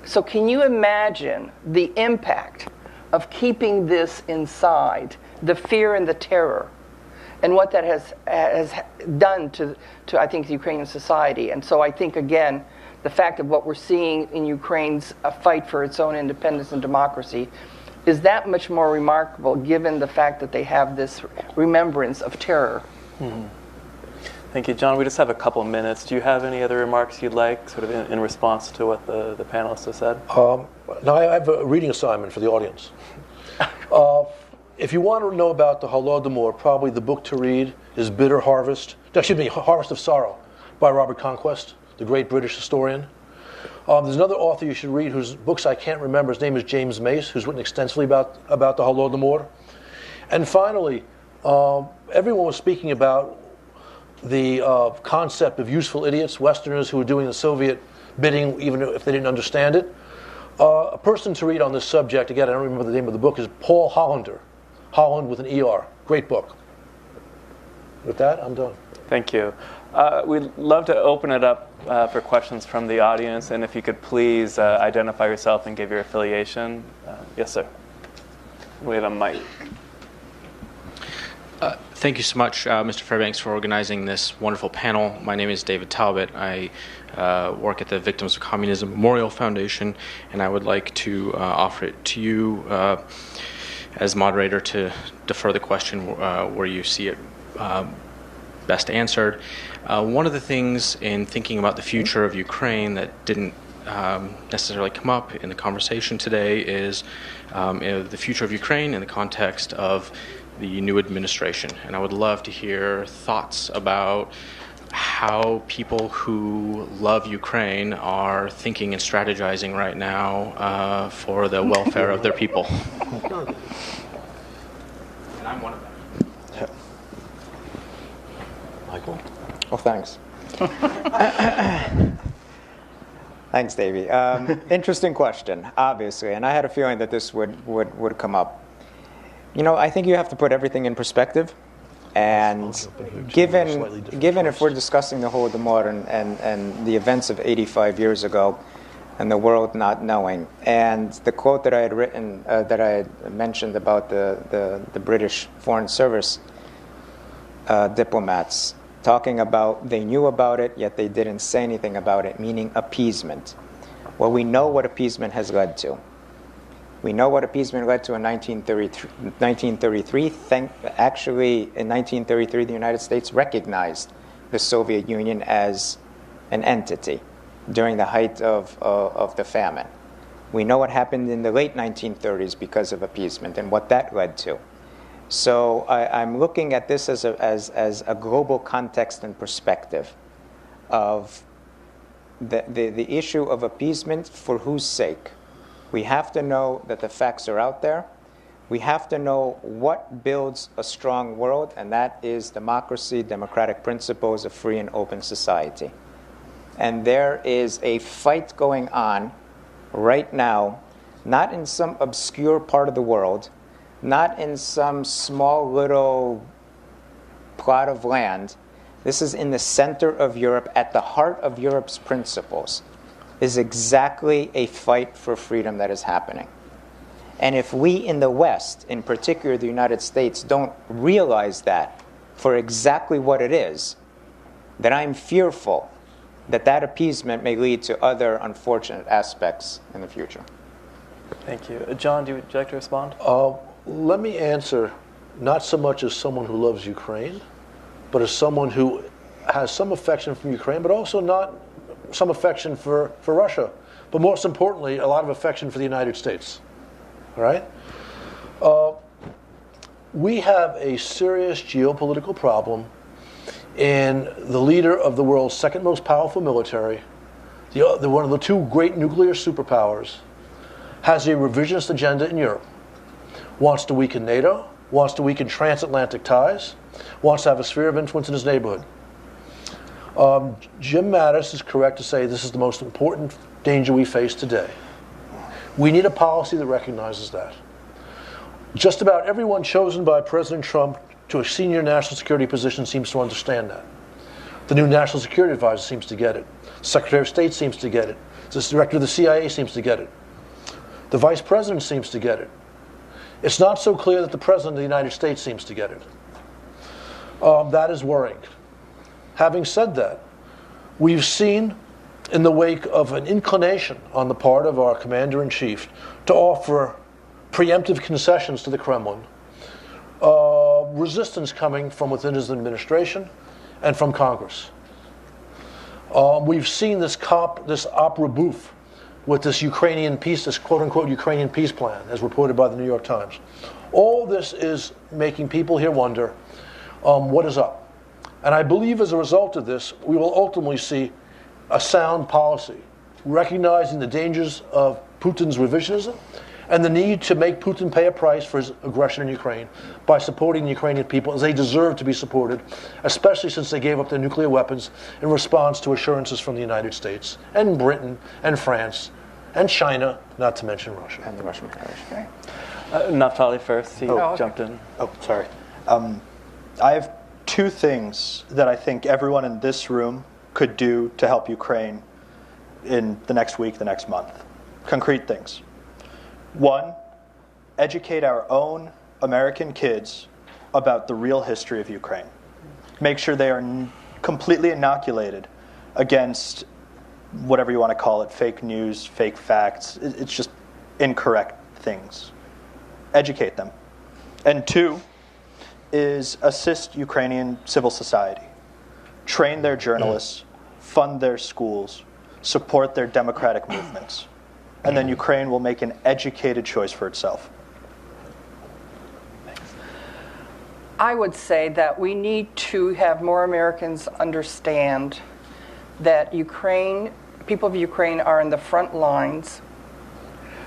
So can you imagine the impact of keeping this inside, the fear and the terror, and what that has done to I think, the Ukrainian society? And so I think, again, the fact of what we're seeing in Ukraine's fight for its own independence and democracy is that much more remarkable given the fact that they have this remembrance of terror. Mm-hmm. Thank you, John. We just have a couple minutes. Do you have any other remarks you'd like, sort of in response to what the panelists have said? Now, I have a reading assignment for the audience. If you want to know about the Holodomor, probably the book to read is Harvest of Sorrow by Robert Conquest, the great British historian. There's another author you should read whose books I can't remember. His name is James Mace, who's written extensively about the Holodomor. And finally, everyone was speaking about the concept of useful idiots, Westerners who were doing the Soviet bidding even if they didn't understand it. A person to read on this subject, again, I don't remember the name of the book, is Paul Hollander. Holland with an E-R. Great book. With that, I'm done. Thank you. We'd love to open it up for questions from the audience, and if you could please identify yourself and give your affiliation. Yes, sir. We have a mic. Thank you so much, Mr. Fairbanks, for organizing this wonderful panel. My name is David Talbot. I work at the Victims of Communism Memorial Foundation, and I would like to offer it to you as moderator to defer the question where you see it best answered. One of the things in thinking about the future of Ukraine that didn't necessarily come up in the conversation today is the future of Ukraine in the context of the new administration. And I would love to hear thoughts about how people who love Ukraine are thinking and strategizing right now for the welfare of their people. And I'm one of them. Yeah. Michael? Well, thanks. Thanks, Davey. Interesting question, obviously, and I had a feeling that this would come up. You know, I think you have to put everything in perspective, and given if we're discussing the Holodomor and the events of 85 years ago, and the world not knowing, and the quote that I had written, that I had mentioned about the British Foreign Service diplomats talking about they knew about it, yet they didn't say anything about it, meaning appeasement. Well, we know what appeasement has led to. We know what appeasement led to in 1933. Actually, in 1933, the United States recognized the Soviet Union as an entity during the height of the famine. We know what happened in the late 1930s because of appeasement and what that led to. So I'm looking at this as a global context and perspective of the issue of appeasement. For whose sake? We have to know that the facts are out there. We have to know what builds a strong world, and that is democracy, democratic principles, a free and open society. And there is a fight going on right now, not in some obscure part of the world, not in some small little plot of land. This is in the center of Europe, at the heart of Europe's principles, is exactly a fight for freedom that is happening. And if we in the West, in particular the United States, don't realize that for exactly what it is, then I'm fearful that that appeasement may lead to other unfortunate aspects in the future. Thank you. John, would you like to respond? Let me answer not so much as someone who loves Ukraine, but as someone who has some affection for Ukraine, but also not some affection for Russia, but most importantly, a lot of affection for the United States. All right? We have a serious geopolitical problem in the leader of the world's second most powerful military, one of the two great nuclear superpowers, has a revisionist agenda in Europe. Wants to weaken NATO, wants to weaken transatlantic ties, wants to have a sphere of influence in his neighborhood. Jim Mattis is correct to say this is the most important danger we face today. We need a policy that recognizes that. Just about everyone chosen by President Trump to a senior national security position seems to understand that. The new National Security Advisor seems to get it. The Secretary of State seems to get it. The Director of the CIA seems to get it. The Vice President seems to get it. It's not so clear that the President of the United States seems to get it. That is worrying. Having said that, we've seen in the wake of an inclination on the part of our commander-in-chief to offer preemptive concessions to the Kremlin, resistance coming from within his administration and from Congress. We've seen this opera bouffe with this Ukrainian peace, this quote-unquote Ukrainian peace plan, as reported by the New York Times. All this is making people here wonder, what is up? And I believe as a result of this, we will ultimately see a sound policy, recognizing the dangers of Putin's revisionism and the need to make Putin pay a price for his aggression in Ukraine by supporting the Ukrainian people as they deserve to be supported, especially since they gave up their nuclear weapons in response to assurances from the United States and Britain and France and China, not to mention Russia. And the Russian Federation. Naftali first, he jumped in. Oh, sorry. I have two things that I think everyone in this room could do to help Ukraine in the next week, the next month. Concrete things. One, educate our own American kids about the real history of Ukraine. Make sure they are completely inoculated against whatever you want to call it, fake news, fake facts. It's just incorrect things. Educate them. And two is assist Ukrainian civil society. Train their journalists, fund their schools, support their democratic movements. And then Ukraine will make an educated choice for itself. I would say that we need to have more Americans understand that people of Ukraine are in the front lines,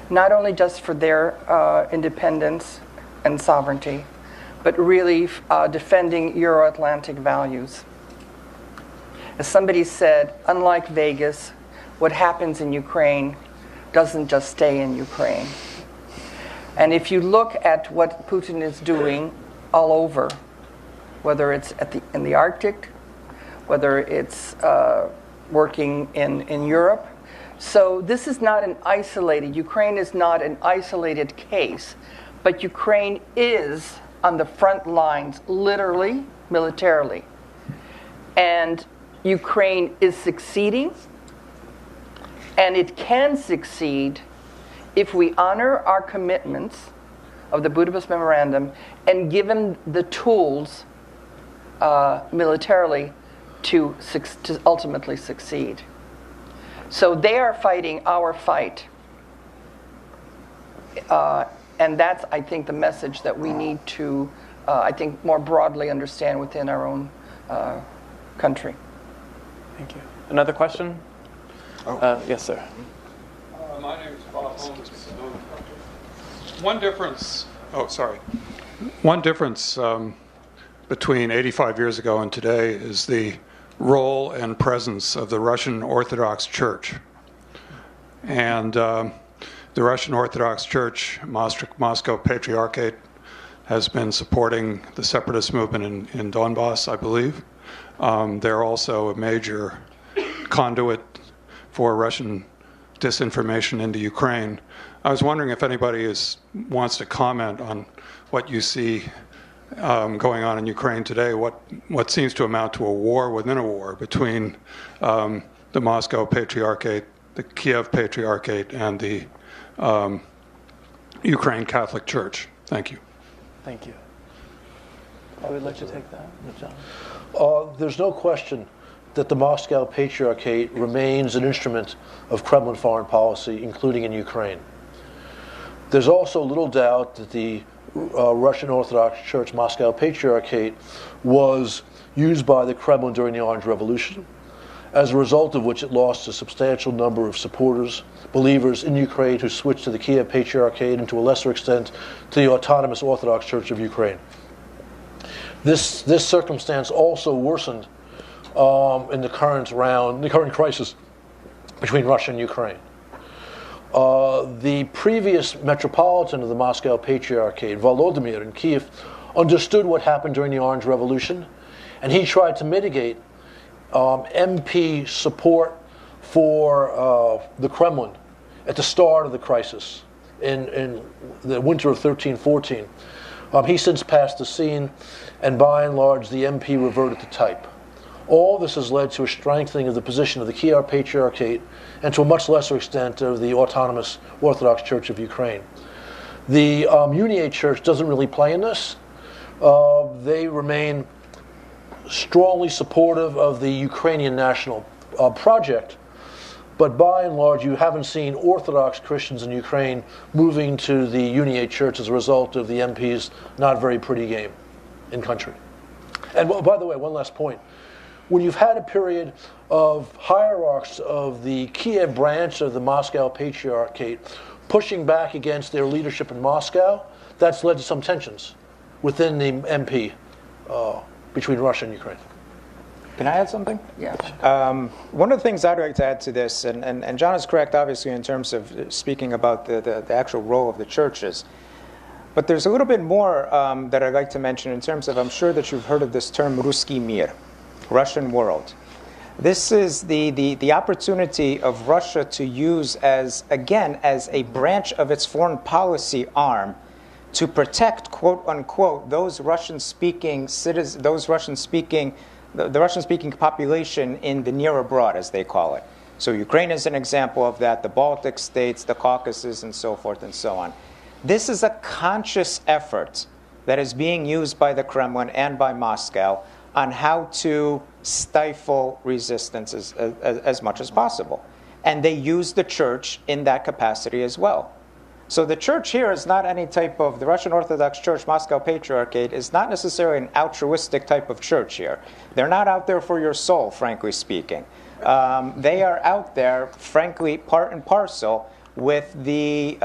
not only just for their independence and sovereignty, but really defending Euro-Atlantic values. As somebody said, unlike Vegas, what happens in Ukraine doesn't just stay in Ukraine. And if you look at what Putin is doing all over, whether it's in the Arctic, whether it's working in Europe, so this is not Ukraine is not an isolated case, but Ukraine is on the front lines, literally, militarily. And Ukraine is succeeding, and it can succeed if we honor our commitments of the Budapest Memorandum and give them the tools militarily to ultimately succeed. So they are fighting our fight. And that's, I think, the message that we need to, I think, more broadly understand within our own country. Thank you. Another question? Yes, sir. My name is Bob Holmes. One difference between 85 years ago and today is the role and presence of the Russian Orthodox Church. And the Russian Orthodox Church, Moscow Patriarchate, has been supporting the separatist movement in Donbass, I believe. They're also a major conduit for Russian disinformation into Ukraine. I was wondering if anybody wants to comment on what you see going on in Ukraine today, what seems to amount to a war within a war between the Moscow Patriarchate, the Kiev Patriarchate, and the Ukraine Catholic Church. Thank you. Thank you. I would like to take that, John. There's no question that the Moscow Patriarchate remains an instrument of Kremlin foreign policy, including in Ukraine. There's also little doubt that the Russian Orthodox Church Moscow Patriarchate was used by the Kremlin during the Orange Revolution, as a result of which it lost a substantial number of supporters, believers in Ukraine who switched to the Kiev Patriarchate and to a lesser extent to the Autonomous Orthodox Church of Ukraine. This circumstance also worsened in the current crisis between Russia and Ukraine. The previous metropolitan of the Moscow Patriarchate, Volodymyr in Kiev, understood what happened during the Orange Revolution, and he tried to mitigate MP support for the Kremlin at the start of the crisis in the winter of 13-14. He since passed the scene, and by and large the MP reverted to type. All this has led to a strengthening of the position of the Kiev Patriarchate and to a much lesser extent of the autonomous Orthodox Church of Ukraine. The Uniate Church doesn't really play in this. They remain strongly supportive of the Ukrainian national project, but by and large you haven't seen Orthodox Christians in Ukraine moving to the Uniate Church as a result of the MP's not very pretty game in country. And by the way, one last point. When you've had a period of hierarchs of the Kiev branch of the Moscow Patriarchate pushing back against their leadership in Moscow, that's led to some tensions within the MP between Russia and Ukraine. Can I add something? Yeah. One of the things I'd like to add to this, and John is correct, obviously, in terms of speaking about the actual role of the churches. But there's a little bit more that I'd like to mention in terms of, I'm sure that you've heard of this term, Ruski Mir, Russian world. This is the opportunity of Russia to use as a branch of its foreign policy arm to protect, quote unquote, those Russian-speaking citizens, the Russian-speaking population in the near abroad, as they call it. So Ukraine is an example of that, the Baltic states, the Caucasus, and so forth and so on. This is a conscious effort that is being used by the Kremlin and by Moscow on how to stifle resistance as much as possible. And they use the church in that capacity as well. So the church here is not any type of, the Russian Orthodox Church, Moscow Patriarchate, is not necessarily an altruistic type of church here. They're not out there for your soul, frankly speaking. They are out there, frankly, part and parcel with the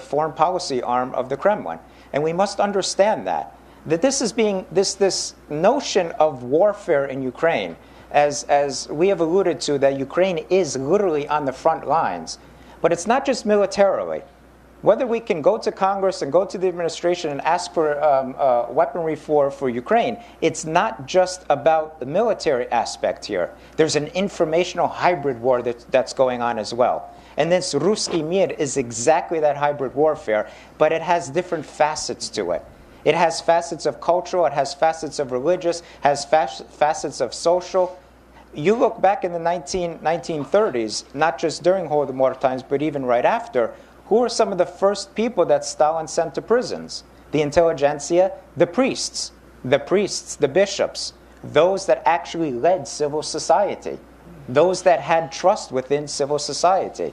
foreign policy arm of the Kremlin. And we must understand that this is being, this notion of warfare in Ukraine, as we have alluded to, that Ukraine is literally on the front lines. But it's not just militarily. Whether we can go to Congress and go to the administration and ask for weaponry for Ukraine, it's not just about the military aspect here. There's an informational hybrid war that's going on as well. And this Ruski Mir is exactly that hybrid warfare, but it has different facets to it. It has facets of cultural, it has facets of religious, has facets of social. You look back in the 1930s, not just during Holodomor times, but even right after, who were some of the first people that Stalin sent to prisons? The intelligentsia, the priests, the bishops, those that actually led civil society, those that had trust within civil society.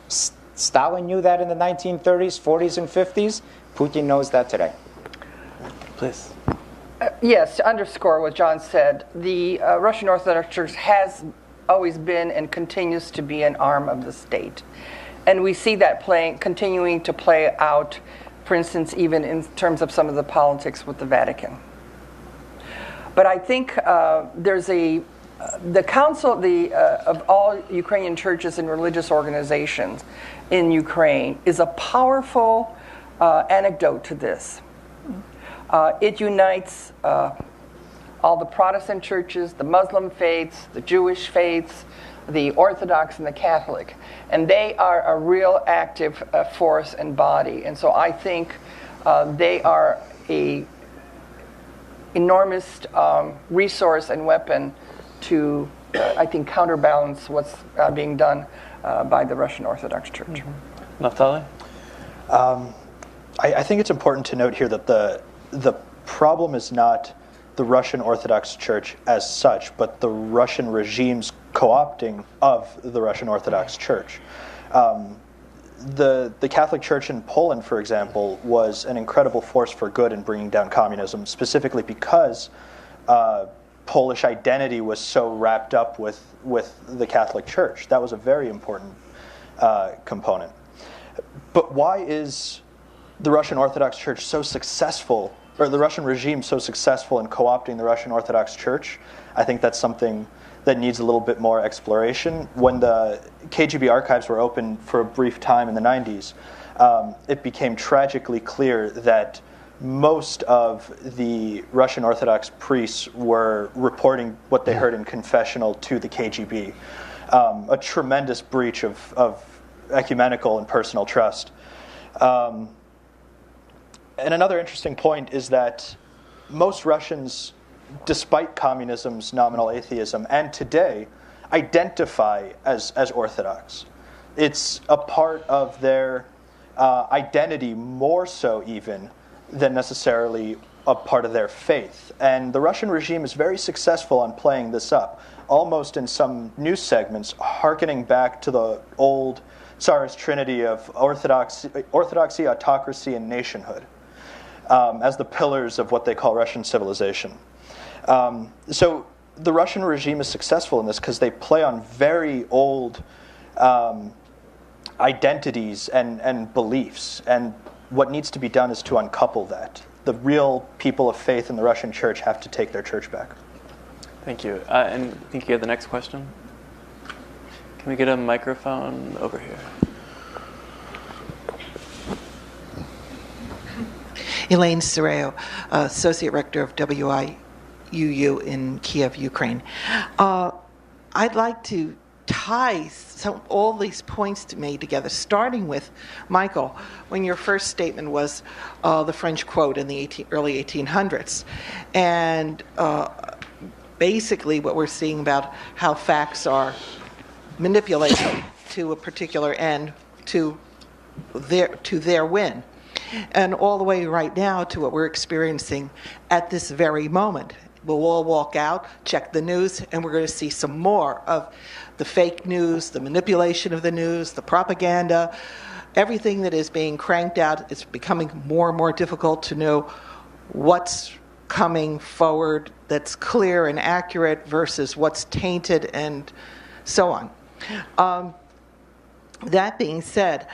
Stalin knew that in the 1930s, 40s, and 50s. Putin knows that today. Please. Yes, to underscore what John said, the Russian Orthodox Church has always been and continues to be an arm of the state. And we see that continuing to play out, for instance, even in terms of some of the politics with the Vatican. But I think there's the council of all Ukrainian churches and religious organizations in Ukraine is a powerful anecdote to this. It unites all the Protestant churches, the Muslim faiths, the Jewish faiths, the Orthodox and the Catholic. And they are a real active force and body. And so I think they are an enormous resource and weapon to, I think, counterbalance what's being done by the Russian Orthodox Church. Mm-hmm. Naftali? I think it's important to note here that the problem is not the Russian Orthodox Church as such, but the Russian regime's co-opting of the Russian Orthodox Church. The Catholic Church in Poland, for example, was an incredible force for good in bringing down communism, specifically because Polish identity was so wrapped up with the Catholic Church. That was a very important component. But why is the Russian Orthodox Church so successful, or the Russian regime so successful in co-opting the Russian Orthodox Church? I think that's something that needs a little bit more exploration. When the KGB archives were open for a brief time in the 90s, it became tragically clear that most of the Russian Orthodox priests were reporting what they heard in confessional to the KGB. A tremendous breach of ecumenical and personal trust. And another interesting point is that most Russians despite communism's nominal atheism, and today identify as Orthodox. It's a part of their identity, more so even than necessarily a part of their faith. And the Russian regime is very successful on playing this up, almost in some news segments, hearkening back to the old Tsarist trinity of orthodoxy, autocracy, and nationhood as the pillars of what they call Russian civilization. So the Russian regime is successful in this because they play on very old identities and beliefs. And what needs to be done is to uncouple that. The real people of faith in the Russian church have to take their church back. Thank you. And I think you have the next question. Can we get a microphone over here? Elaine Sereo, Associate Rector of WIUU in Kiev, Ukraine. I'd like to tie all these points made together, starting with, Michael, when your first statement was the French quote in the early 1800s. And basically what we're seeing about how facts are manipulated to a particular end to their win. And all the way right now to what we're experiencing at this very moment. We'll all walk out, check the news, and we're going to see some more of the fake news, the manipulation of the news, the propaganda, everything that is being cranked out. It's becoming more and more difficult to know what's coming forward that's clear and accurate versus what's tainted and so on. That being said,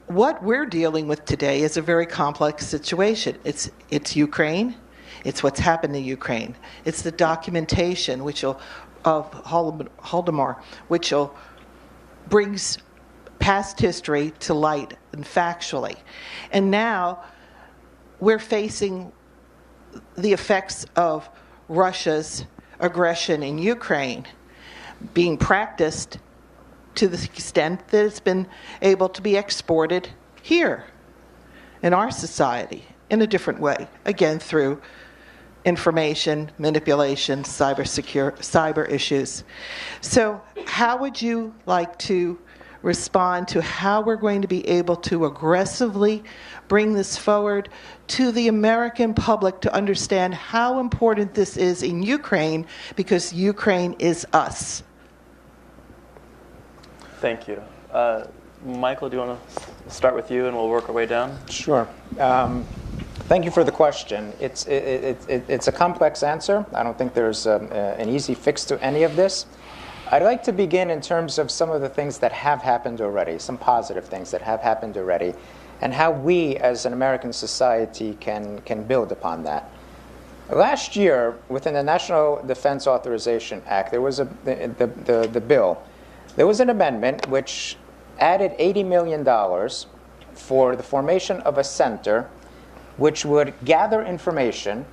what we're dealing with today is a very complex situation. It's Ukraine. It's what's happened to Ukraine. It's the documentation of Holodomor, which brings past history to light and factually. And now we're facing the effects of Russia's aggression in Ukraine being practiced to the extent that it's been able to be exported here in our society in a different way, again through information, manipulation, cyber issues. So how would you like to respond to how we're going to be able to aggressively bring this forward to the American public to understand how important this is in Ukraine, because Ukraine is us? Thank you. Michael, do you want to start with you and we'll work our way down? Sure. Thank you for the question. It's a complex answer. I don't think there's an easy fix to any of this. I'd like to begin in terms of some of the things that have happened already, some positive things that have happened already, and how we as an American society can build upon that. Last year, within the National Defense Authorization Act, there was the bill. There was an amendment which added $80 million for the formation of a center which would gather information.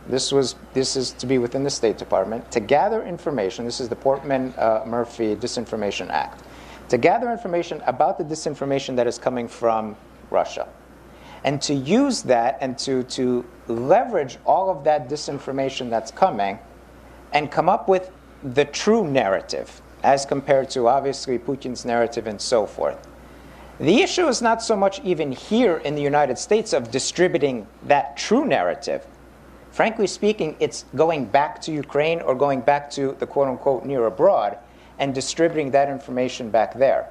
This is to be within the State Department, to gather information. This is the Portman-Murphy Disinformation Act. To gather information about the disinformation that is coming from Russia. And to use that and to leverage all of that disinformation that's coming and come up with the true narrative as compared to, obviously, Putin's narrative and so forth. The issue is not so much even here in the United States of distributing that true narrative. Frankly speaking, it's going back to Ukraine or going back to the quote-unquote near abroad and distributing that information back there.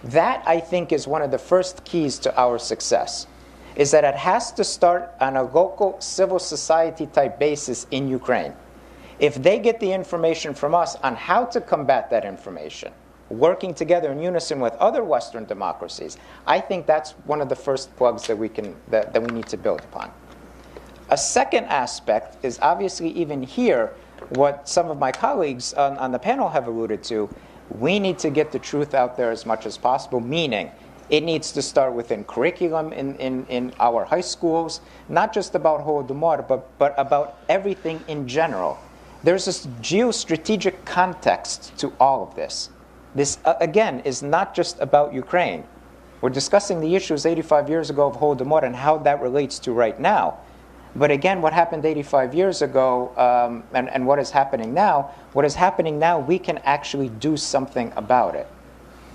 That, I think, is one of the first keys to our success, is that it has to start on a local civil society type basis in Ukraine. If they get the information from us on how to combat that information, working together in unison with other Western democracies, I think that's one of the first plugs that we need to build upon. A second aspect is obviously even here what some of my colleagues on the panel have alluded to. We need to get the truth out there as much as possible, meaning it needs to start within curriculum in our high schools, not just about Holodomor, but about everything in general. There's this geostrategic context to all of this. This, again, is not just about Ukraine. We're discussing the issues 85 years ago of Holodomor and how that relates to right now. But again, what happened 85 years ago and what is happening now, we can actually do something about it.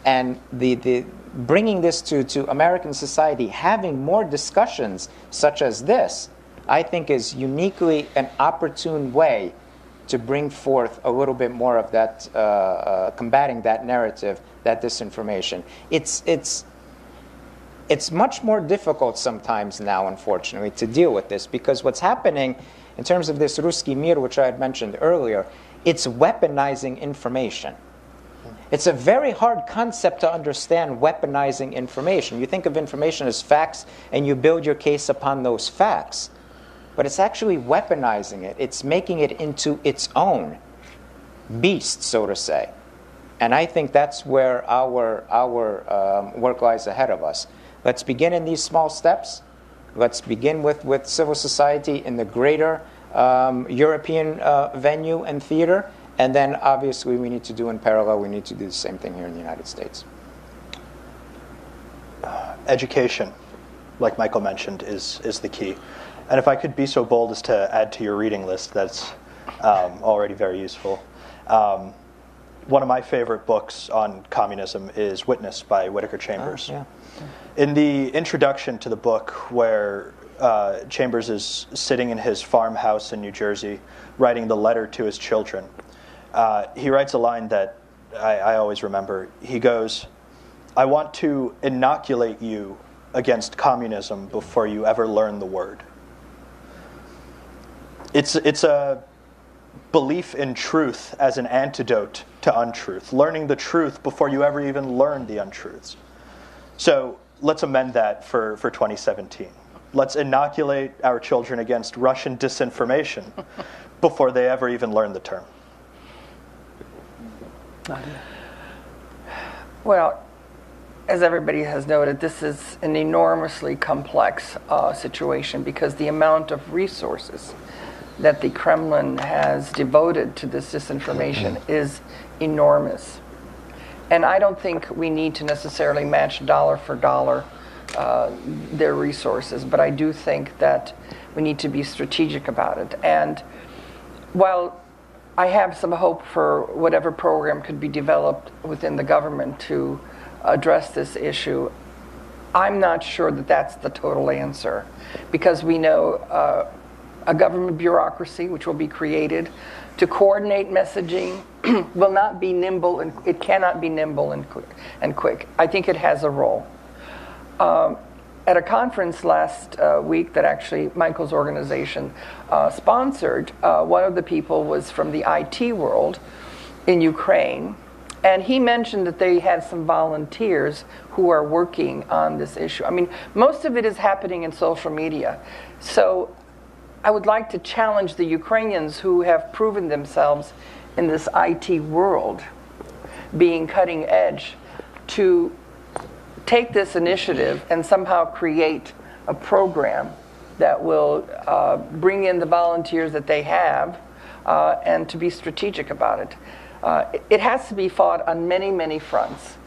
And the bringing this to American society, having more discussions such as this, I think is uniquely an opportune way to bring forth a little bit more of that, combating that narrative, that disinformation. It's much more difficult sometimes now, unfortunately, to deal with this, because what's happening in terms of this Ruski Mir, which I had mentioned earlier, it's weaponizing information. It's a very hard concept to understand, weaponizing information. You think of information as facts, and you build your case upon those facts. But it's actually weaponizing it. It's making it into its own beast, so to say. And I think that's where our work lies ahead of us. Let's begin in these small steps. Let's begin with civil society in the greater European venue and theater. And then, obviously, we need to do in parallel, we need to do the same thing here in the United States. Education, like Michael mentioned, is the key. And if I could be so bold as to add to your reading list, that's already very useful. One of my favorite books on communism is Witness by Whittaker Chambers. Oh, yeah. In the introduction to the book, where Chambers is sitting in his farmhouse in New Jersey, writing the letter to his children, he writes a line that I always remember. He goes, "I want to inoculate you against communism before you ever learn the word." It's a belief in truth as an antidote to untruth, learning the truth before you ever even learn the untruths. So let's amend that for 2017. Let's inoculate our children against Russian disinformation before they ever even learn the term. Well, as everybody has noted, this is an enormously complex situation, because the amount of resources that the Kremlin has devoted to this disinformation is enormous. And I don't think we need to necessarily match dollar for dollar their resources, but I do think that we need to be strategic about it. And while I have some hope for whatever program could be developed within the government to address this issue, I'm not sure that that's the total answer, because we know a government bureaucracy which will be created to coordinate messaging will not be nimble, and it cannot be nimble and quick. I think it has a role. At a conference last week that actually Michael's organization sponsored, one of the people was from the IT world in Ukraine, and he mentioned that they had some volunteers who are working on this issue. I mean, most of it is happening in social media. So I would like to challenge the Ukrainians who have proven themselves in this IT world, being cutting edge, to take this initiative and somehow create a program that will bring in the volunteers that they have and to be strategic about it. It has to be fought on many, many fronts.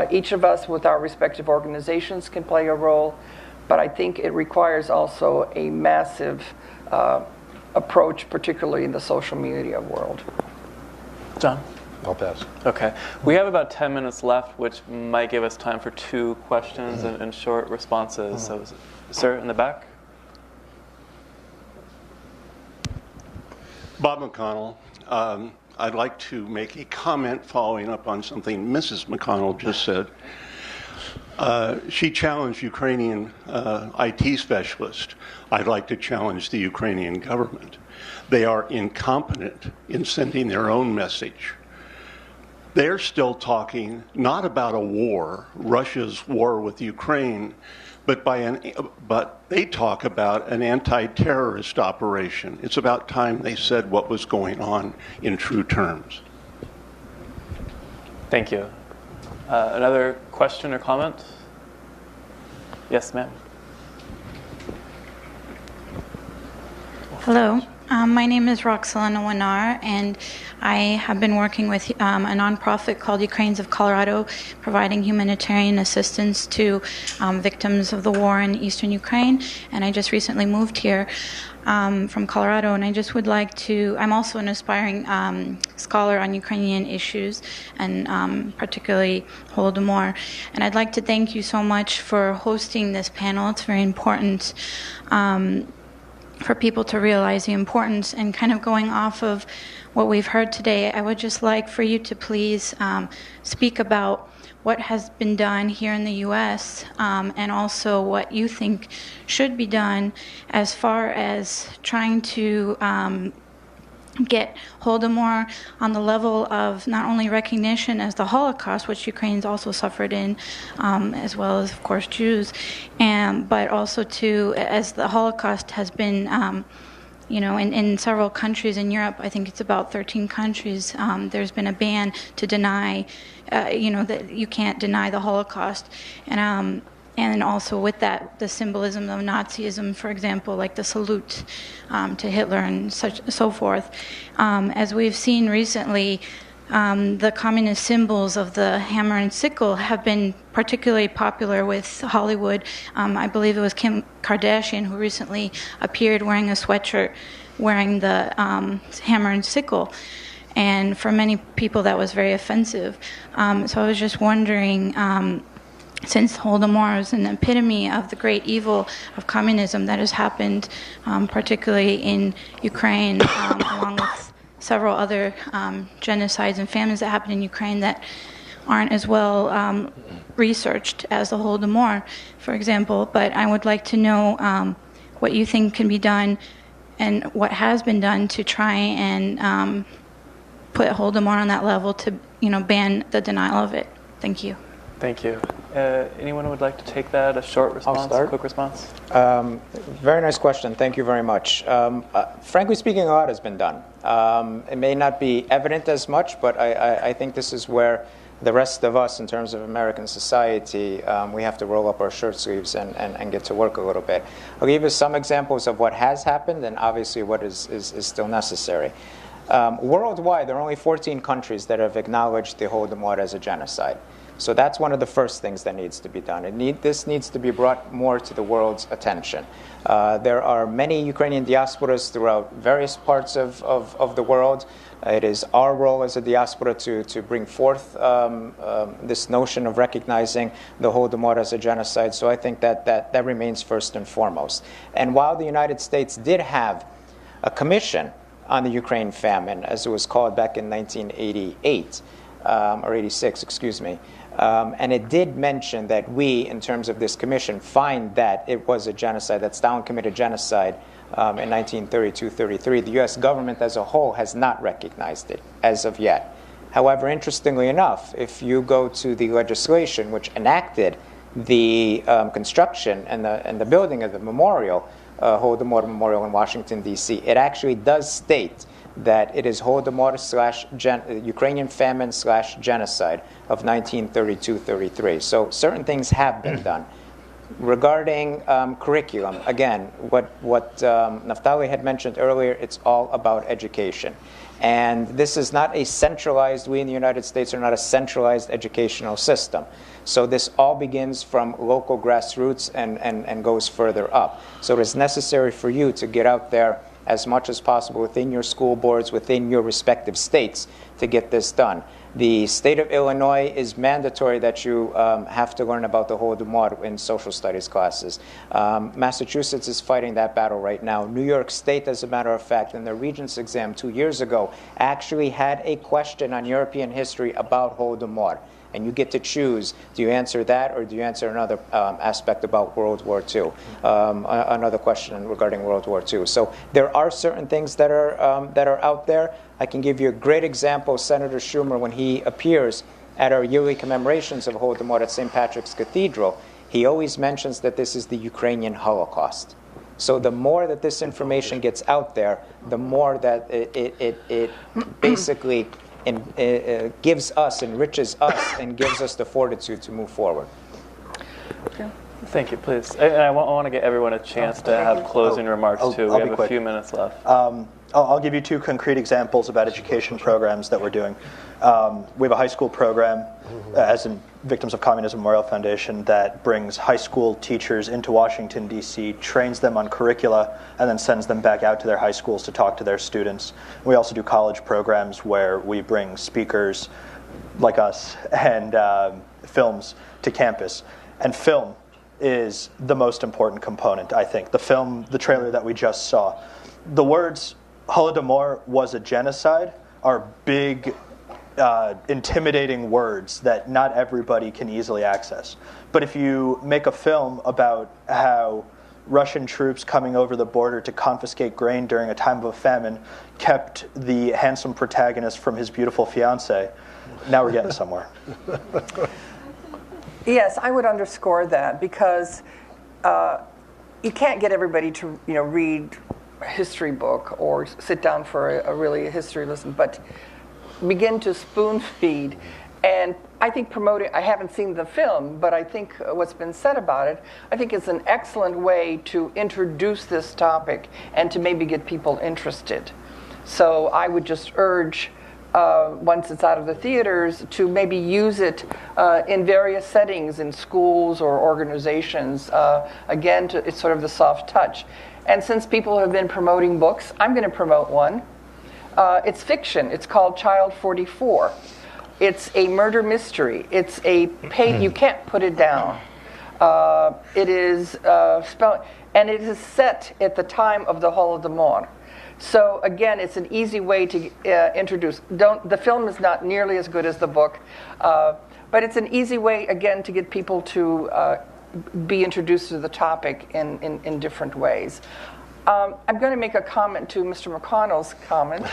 Each of us with our respective organizations can play a role, but I think it requires also a massive approach, particularly in the social media world. John? I'll pass. Okay. We have about 10 minutes left, which might give us time for 2 questions and short responses. So, sir, in the back? Bob McConnell. I'd like to make a comment following up on something Mrs. McConnell just said. She challenged Ukrainian IT specialists. I'd like to challenge the Ukrainian government. They are incompetent in sending their own message. They're still talking not about a war, Russia's war with Ukraine, but they talk about an anti-terrorist operation. It's about time they said what was going on in true terms. Thank you. Another question or comment? Yes, ma'am. Hello. My name is Roxalana Wanar, and I have been working with a nonprofit called Ukrainians of Colorado, providing humanitarian assistance to victims of the war in eastern Ukraine. And I just recently moved here from Colorado, and I just would like to, I'm also an aspiring scholar on Ukrainian issues, and particularly Holodomor. And I'd like to thank you so much for hosting this panel. It's very important for people to realize the importance, and kind of going off of what we've heard today, I would just like for you to please speak about what has been done here in the U.S. And also what you think should be done as far as trying to get Holodomor on the level of not only recognition as the Holocaust, which Ukrainians also suffered in, as well as, of course, Jews, but also as the Holocaust has been, in several countries in Europe, I think it's about 13 countries, there's been a ban to deny, that you can't deny the Holocaust. And also with that, the symbolism of Nazism, for example, like the salute to Hitler and so forth. As we've seen recently, the communist symbols of the hammer and sickle have been particularly popular with Hollywood. I believe it was Kim Kardashian who recently appeared wearing a sweatshirt wearing the hammer and sickle. And for many people, that was very offensive. So I was just wondering, since Holodomor is an epitome of the great evil of communism that has happened, particularly in Ukraine, along with several other genocides and famines that happened in Ukraine that aren't as well researched as the Holodomor, for example. But I would like to know what you think can be done and what has been done to try and put Holodomor on that level to, ban the denial of it. Thank you. Thank you. Anyone would like to take that? A short response, I'll start. Quick response? Very nice question. Thank you very much. Frankly speaking, a lot has been done. It may not be evident as much, but I think this is where the rest of us, in terms of American society, we have to roll up our shirt sleeves and get to work a little bit. I'll give you some examples of what has happened and obviously what is still necessary. Worldwide, there are only 14 countries that have acknowledged the Holodomor as a genocide. So that's one of the first things that needs to be done. This needs to be brought more to the world's attention. There are many Ukrainian diasporas throughout various parts of the world. It is our role as a diaspora to bring forth this notion of recognizing the Holodomor as a genocide. So I think that remains first and foremost. And while the United States did have a commission on the Ukraine famine, as it was called back in 1988, or 86, excuse me, and it did mention that we, in terms of this commission, find that it was a genocide, that Stalin committed genocide in 1932-33. The U.S. government as a whole has not recognized it as of yet. However, interestingly enough, if you go to the legislation which enacted the construction and the building of the memorial, Holodomor Memorial in Washington, D.C., it actually does state that it is Holodomor / Ukrainian famine / genocide of 1932-33. So certain things have been done. Regarding curriculum, again, what Naftali had mentioned earlier, it's all about education. And this is not a centralized, we in the United States are not a centralized educational system. So this all begins from local grassroots and goes further up. So it is necessary for you to get out there as much as possible within your school boards, within your respective states, to get this done. The state of Illinois is mandatory that you have to learn about the Holodomor in social studies classes. Massachusetts is fighting that battle right now. New York State, as a matter of fact, in the Regents exam 2 years ago, actually had a question on European history about Holodomor. And you get to choose, do you answer that or do you answer another aspect about World War II, another question regarding World War II. So there are certain things that are out there. I can give you a great example. Senator Schumer, when he appears at our yearly commemorations of Holodomor at St. Patrick's Cathedral, he always mentions that this is the Ukrainian Holocaust. So the more that this information gets out there, the more that it basically gives us, enriches us, and gives us the fortitude to move forward. Okay. Thank you, please. And I want to get everyone a chance to have closing remarks, too. We have a few minutes left. I'll give you two concrete examples about education programs that we're doing. We have a high school program, as in Victims of Communism Memorial Foundation, that brings high school teachers into Washington, D.C., trains them on curricula, and then sends them back out to their high schools to talk to their students. We also do college programs where we bring speakers like us and films to campus. And film is the most important component, I think. The trailer that we just saw. The words Holodomor was a genocide are big, intimidating words that not everybody can easily access. But if you make a film about how Russian troops coming over the border to confiscate grain during a time of a famine kept the handsome protagonist from his beautiful fiancée, now we're getting somewhere. Yes, I would underscore that, because you can't get everybody to read a history book or sit down for a history lesson, but begin to spoon feed. And I think promoting, I haven't seen the film, but I think what's been said about it, I think it's an excellent way to introduce this topic and to maybe get people interested. So I would just urge, once it's out of the theaters, to maybe use it in various settings, in schools or organizations. Again, it's sort of the soft touch. And since people have been promoting books, I'm going to promote one. It's fiction. It's called Child 44. It's a murder mystery. It's a you can't put it down. It is spelled, and it is set at the time of the Holodomor. So again, it's an easy way to introduce. The film is not nearly as good as the book, but it's an easy way, again, to get people to be introduced to the topic in different ways. I'm going to make a comment to Mr. McConnell's comment.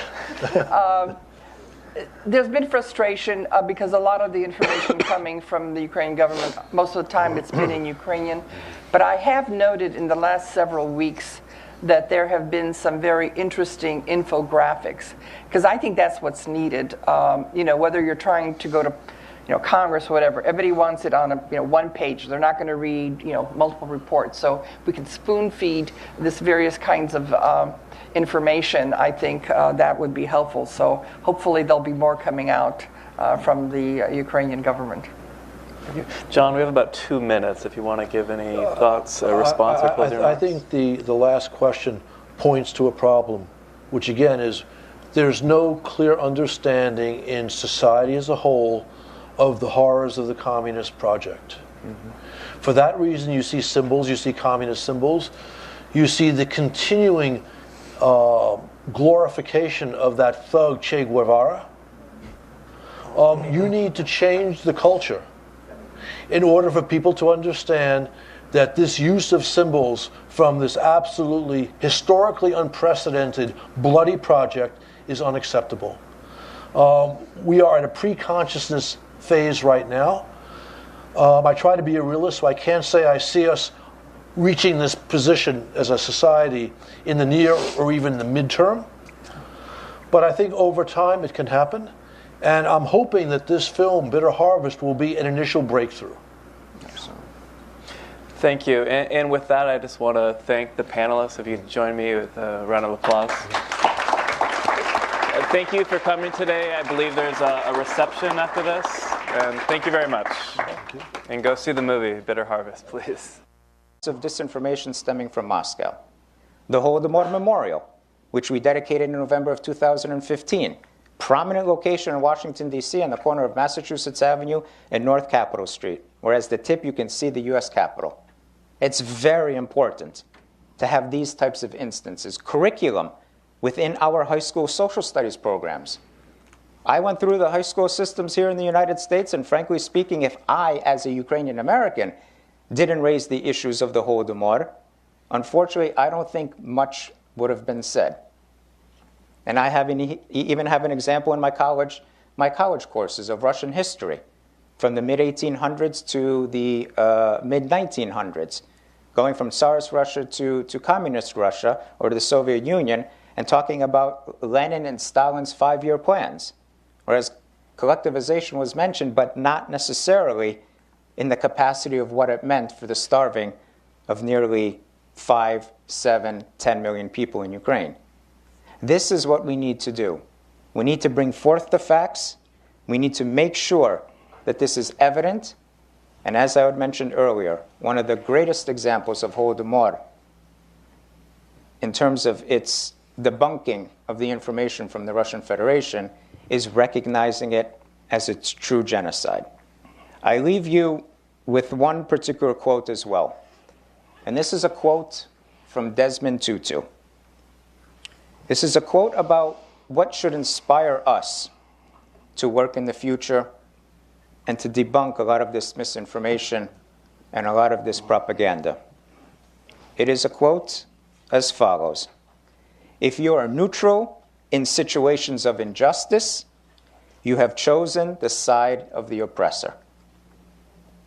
There's been frustration because a lot of the information coming from the Ukrainian government, most of the time it's been in Ukrainian. But I have noted in the last several weeks that there have been some very interesting infographics, because I think that's what's needed. Whether you're trying to go to Congress or whatever, everybody wants it on a one page. They're not going to read multiple reports. So we can spoon feed this various kinds of information. I think that would be helpful. So hopefully there'll be more coming out from the Ukrainian government. John, we have about 2 minutes if you want to give any thoughts, response, or closing remarks. I think the last question points to a problem, which again is there's no clear understanding in society as a whole of the horrors of the communist project. Mm-hmm. For that reason, you see symbols, you see communist symbols, you see the continuing glorification of that thug Che Guevara. You need to change the culture in order for people to understand that this use of symbols from this absolutely historically unprecedented bloody project is unacceptable. We are in a pre-consciousness phase right now. I try to be a realist, so I can't say I see us reaching this position as a society in the near or even the midterm. But I think over time it can happen. And I'm hoping that this film, Bitter Harvest, will be an initial breakthrough. Thank you. And with that, I just want to thank the panelists. If you could join me with a round of applause. Thank you for coming today. I believe there's a reception after this. And thank you very much. Thank you. And go see the movie, Bitter Harvest, please. Of disinformation stemming from Moscow. The Holodomor Memorial, which we dedicated in November of 2015. Prominent location in Washington, D.C. on the corner of Massachusetts Avenue and North Capitol Street, where as the tip you can see the U.S. Capitol. It's very important to have these types of instances. Curriculum within our high school social studies programs. I went through the high school systems here in the United States, and frankly speaking, if I, as a Ukrainian American, didn't raise the issues of the Holodomor, unfortunately, I don't think much would have been said. And I even have an example in my college courses of Russian history from the mid-1800s to the mid-1900s, going from Tsarist Russia to Communist Russia or to the Soviet Union, and talking about Lenin and Stalin's 5-year plans. Whereas collectivization was mentioned, but not necessarily in the capacity of what it meant for the starving of nearly 5, 7, 10 million people in Ukraine. This is what we need to do. We need to bring forth the facts. We need to make sure that this is evident. And as I had mentioned earlier, one of the greatest examples of Holodomor in terms of its debunking of the information from the Russian Federation is recognizing it as its true genocide. I leave you with one particular quote as well. And this is a quote from Desmond Tutu. This is a quote about what should inspire us to work in the future and to debunk a lot of this misinformation and a lot of this propaganda. It is a quote as follows: "If you are neutral in situations of injustice, you have chosen the side of the oppressor."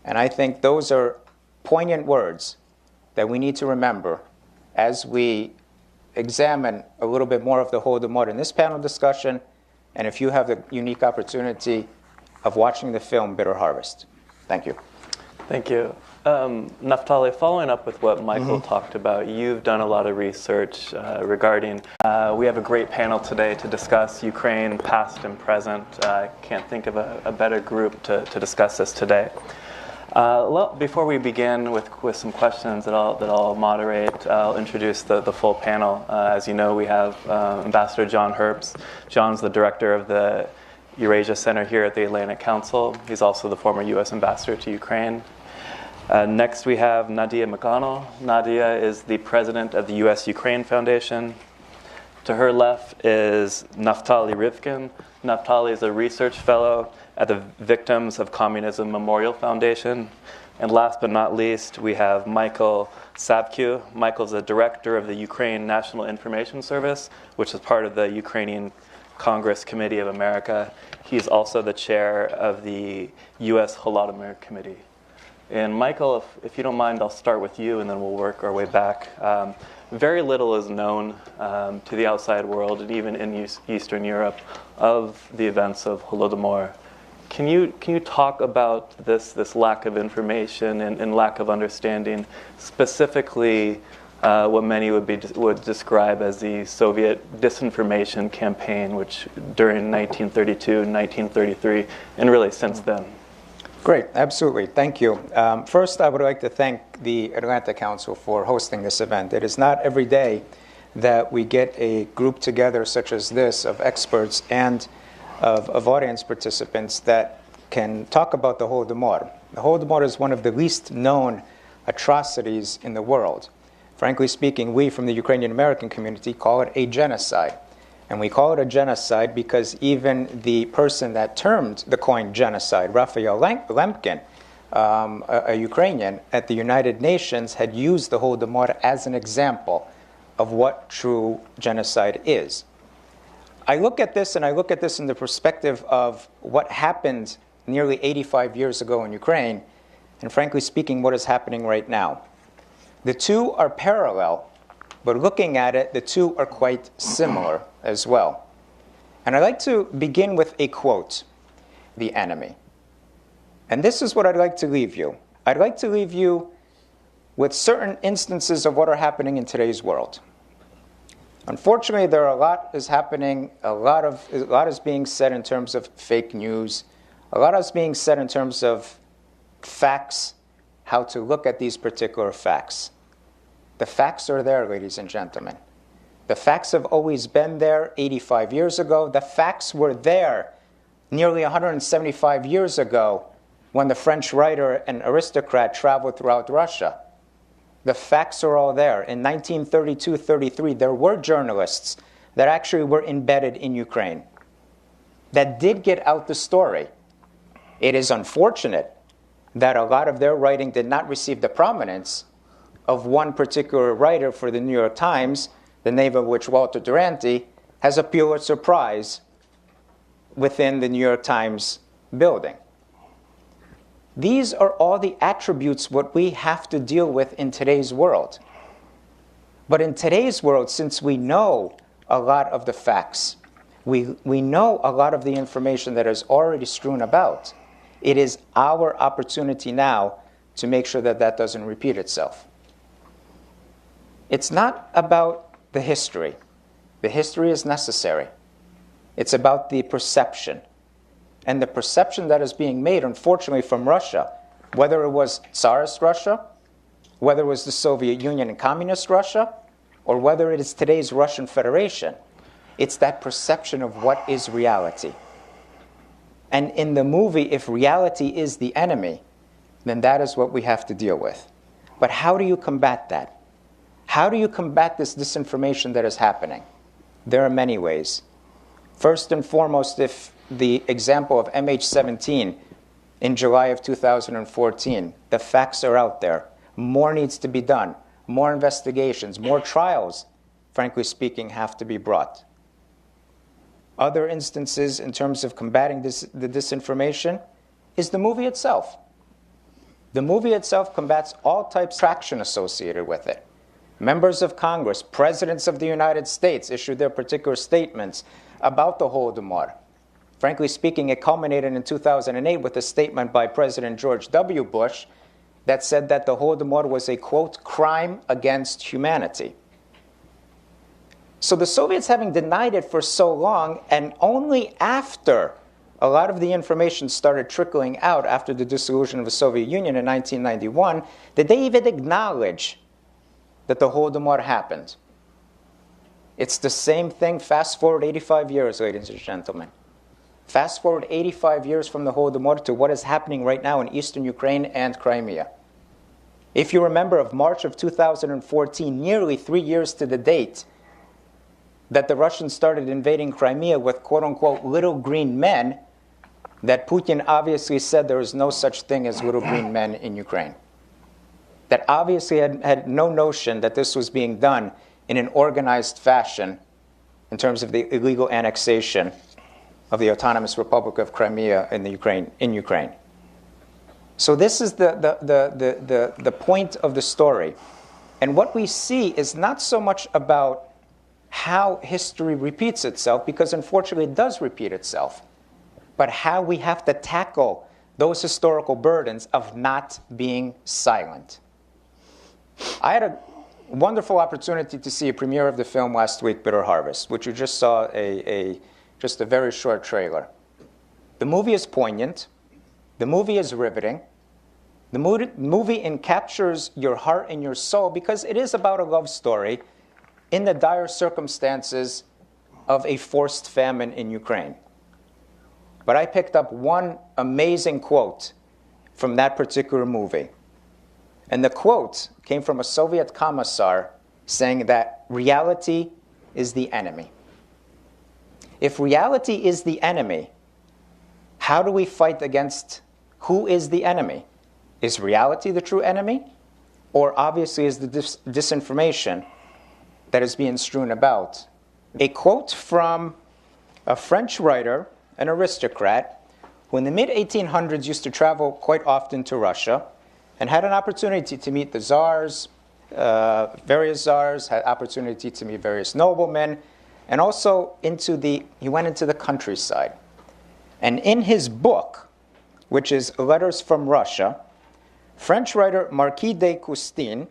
And I think those are poignant words that we need to remember as we examine a little bit more of the Holodomor in this panel discussion, and if you have the unique opportunity of watching the film Bitter Harvest. Thank you. Thank you. Naftali, following up with what Michael talked about, you've done a lot of research regarding, we have a great panel today to discuss Ukraine, past and present. Can't think of a better group to discuss this today. Before we begin with some questions that I'll moderate, I'll introduce the full panel. As you know, we have Ambassador John Herbst. John's the director of the Eurasia Center here at the Atlantic Council. He's also the former U.S. ambassador to Ukraine. Next, we have Nadia McConnell. Nadia is the president of the U.S.-Ukraine Foundation. To her left is Naftali Rivkin. Naftali is a research fellow at the Victims of Communism Memorial Foundation. And last but not least, we have Michael Savkyu. Michael's the director of the Ukraine National Information Service, which is part of the Ukrainian Congress Committee of America. He's also the chair of the U.S. Holodomor Committee. And Michael, if you don't mind, I'll start with you, and then we'll work our way back. Very little is known to the outside world, and even in Eastern Europe, of the events of Holodomor. Can you talk about this lack of information and lack of understanding, specifically what many would describe as the Soviet disinformation campaign, which during 1932 and 1933, and really since then? Great, absolutely. Thank you. First, I would like to thank the Atlantic Council for hosting this event. It is not every day that we get a group together such as this of experts and of audience participants that can talk about the Holodomor. The Holodomor is one of the least known atrocities in the world. Frankly speaking, we from the Ukrainian American community call it a genocide. And we call it a genocide because even the person that termed the coin genocide, Raphael Lemkin, a Ukrainian at the United Nations, had used the Holodomor as an example of what true genocide is. I look at this, and I look at this in the perspective of what happened nearly 85 years ago in Ukraine, and frankly speaking, what is happening right now. The two are parallel, but looking at it, the two are quite similar as well. And I'd like to begin with a quote, "The enemy." And this is what I'd like to leave you. I'd like to leave you with certain instances of what are happening in today's world. Unfortunately, there are a lot is happening, a lot is being said in terms of fake news, a lot is being said in terms of facts, how to look at these particular facts. The facts are there, ladies and gentlemen. The facts have always been there 85 years ago. The facts were there nearly 175 years ago when the French writer and aristocrat traveled throughout Russia. The facts are all there. In 1932-33, there were journalists that actually were embedded in Ukraine that did get out the story. It is unfortunate that a lot of their writing did not receive the prominence of one particular writer for the New York Times, the name of which, Walter Duranty, has a Pulitzer Prize within the New York Times building. These are all the attributes what we have to deal with in today's world. But in today's world, since we know a lot of the facts, we know a lot of the information that is already strewn about, It is our opportunity now to make sure that that doesn't repeat itself. It's not about the history. The history is necessary. It's about the perception. And the perception that is being made, unfortunately, from Russia, whether it was Tsarist Russia, whether it was the Soviet Union and Communist Russia, or whether it is today's Russian Federation, it's that perception of what is reality. And in the movie, if reality is the enemy, then that is what we have to deal with. But how do you combat that? How do you combat this disinformation that is happening? There are many ways. First and foremost, if the example of MH17 in July of 2014, the facts are out there. More needs to be done. More investigations, more trials, frankly speaking, have to be brought. Other instances in terms of combating the disinformation is the movie itself. The movie itself combats all types of action associated with it. Members of Congress, presidents of the United States issued their particular statements about the Holodomor. Frankly speaking, it culminated in 2008 with a statement by President George W. Bush that said that the Holodomor was a, quote, crime against humanity. So the Soviets, having denied it for so long, and only after a lot of the information started trickling out after the dissolution of the Soviet Union in 1991, did they even acknowledge that the Holodomor happened. It's the same thing, fast forward 85 years, ladies and gentlemen. Fast forward 85 years from the Holodomor to what is happening right now in eastern Ukraine and Crimea. If you remember, of March of 2014, nearly 3 years to the date that the Russians started invading Crimea with quote-unquote little green men, that Putin obviously said there is no such thing as little green men in Ukraine. That obviously had no notion that this was being done in an organized fashion in terms of the illegal annexation of the Autonomous Republic of Crimea in Ukraine. So this is the point of the story. And what we see is not so much about how history repeats itself, because unfortunately it does repeat itself, but how we have to tackle those historical burdens of not being silent. I had a wonderful opportunity to see a premiere of the film last week, Bitter Harvest, which you just saw just a very short trailer. The movie is poignant. The movie is riveting. The movie encaptures your heart and your soul because it is about a love story in the dire circumstances of a forced famine in Ukraine. But I picked up one amazing quote from that particular movie. And the quote came from a Soviet commissar saying that reality is the enemy. If reality is the enemy, how do we fight against who is the enemy? Is reality the true enemy? Or obviously is the disinformation that is being strewn about? A quote from a French writer, an aristocrat, who in the mid-1800s used to travel quite often to Russia and had an opportunity to meet the czars, various czars, had opportunity to meet various noblemen, and also he went into the countryside. And in his book, which is Letters from Russia, French writer Marquis de Custine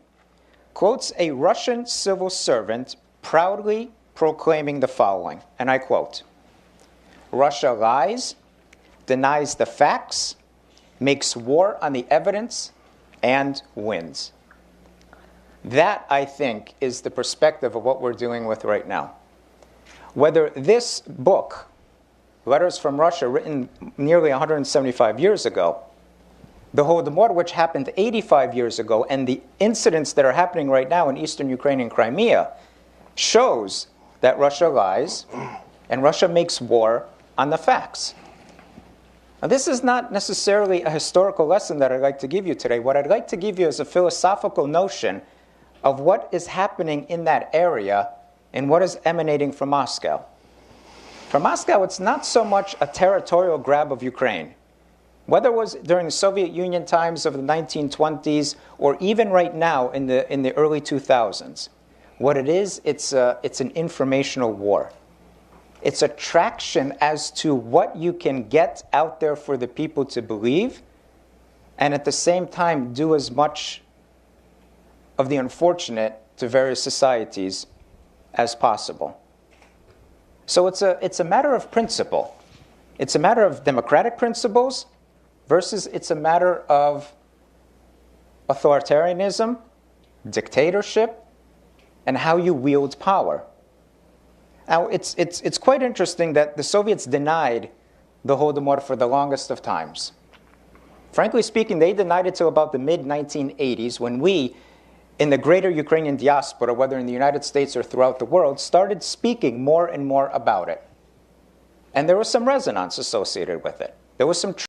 quotes a Russian civil servant proudly proclaiming the following, and I quote, "Russia lies, denies the facts, makes war on the evidence, and wins." That, I think, is the perspective of what we're dealing with right now. Whether this book, Letters from Russia, written nearly 175 years ago, the Holodomor, which happened 85 years ago, and the incidents that are happening right now in eastern Ukraine and Crimea, shows that Russia lies and Russia makes war on the facts. Now, this is not necessarily a historical lesson that I'd like to give you today. What I'd like to give you is a philosophical notion of what is happening in that area and what is emanating from Moscow. For Moscow, it's not so much a territorial grab of Ukraine. Whether it was during the Soviet Union times of the 1920s or even right now in the early 2000s, what it is, it's an informational war. It's attraction as to what you can get out there for the people to believe, and at the same time do as much of the unfortunate to various societies as possible. So it's a matter of principle. It's a matter of democratic principles versus it's a matter of authoritarianism, dictatorship, and how you wield power. Now, it's quite interesting that the Soviets denied the Holodomor for the longest of times. Frankly speaking, they denied it till about the mid-1980s when we, in the greater Ukrainian diaspora, whether in the United States or throughout the world, started speaking more and more about it. And there was some resonance associated with it. There was some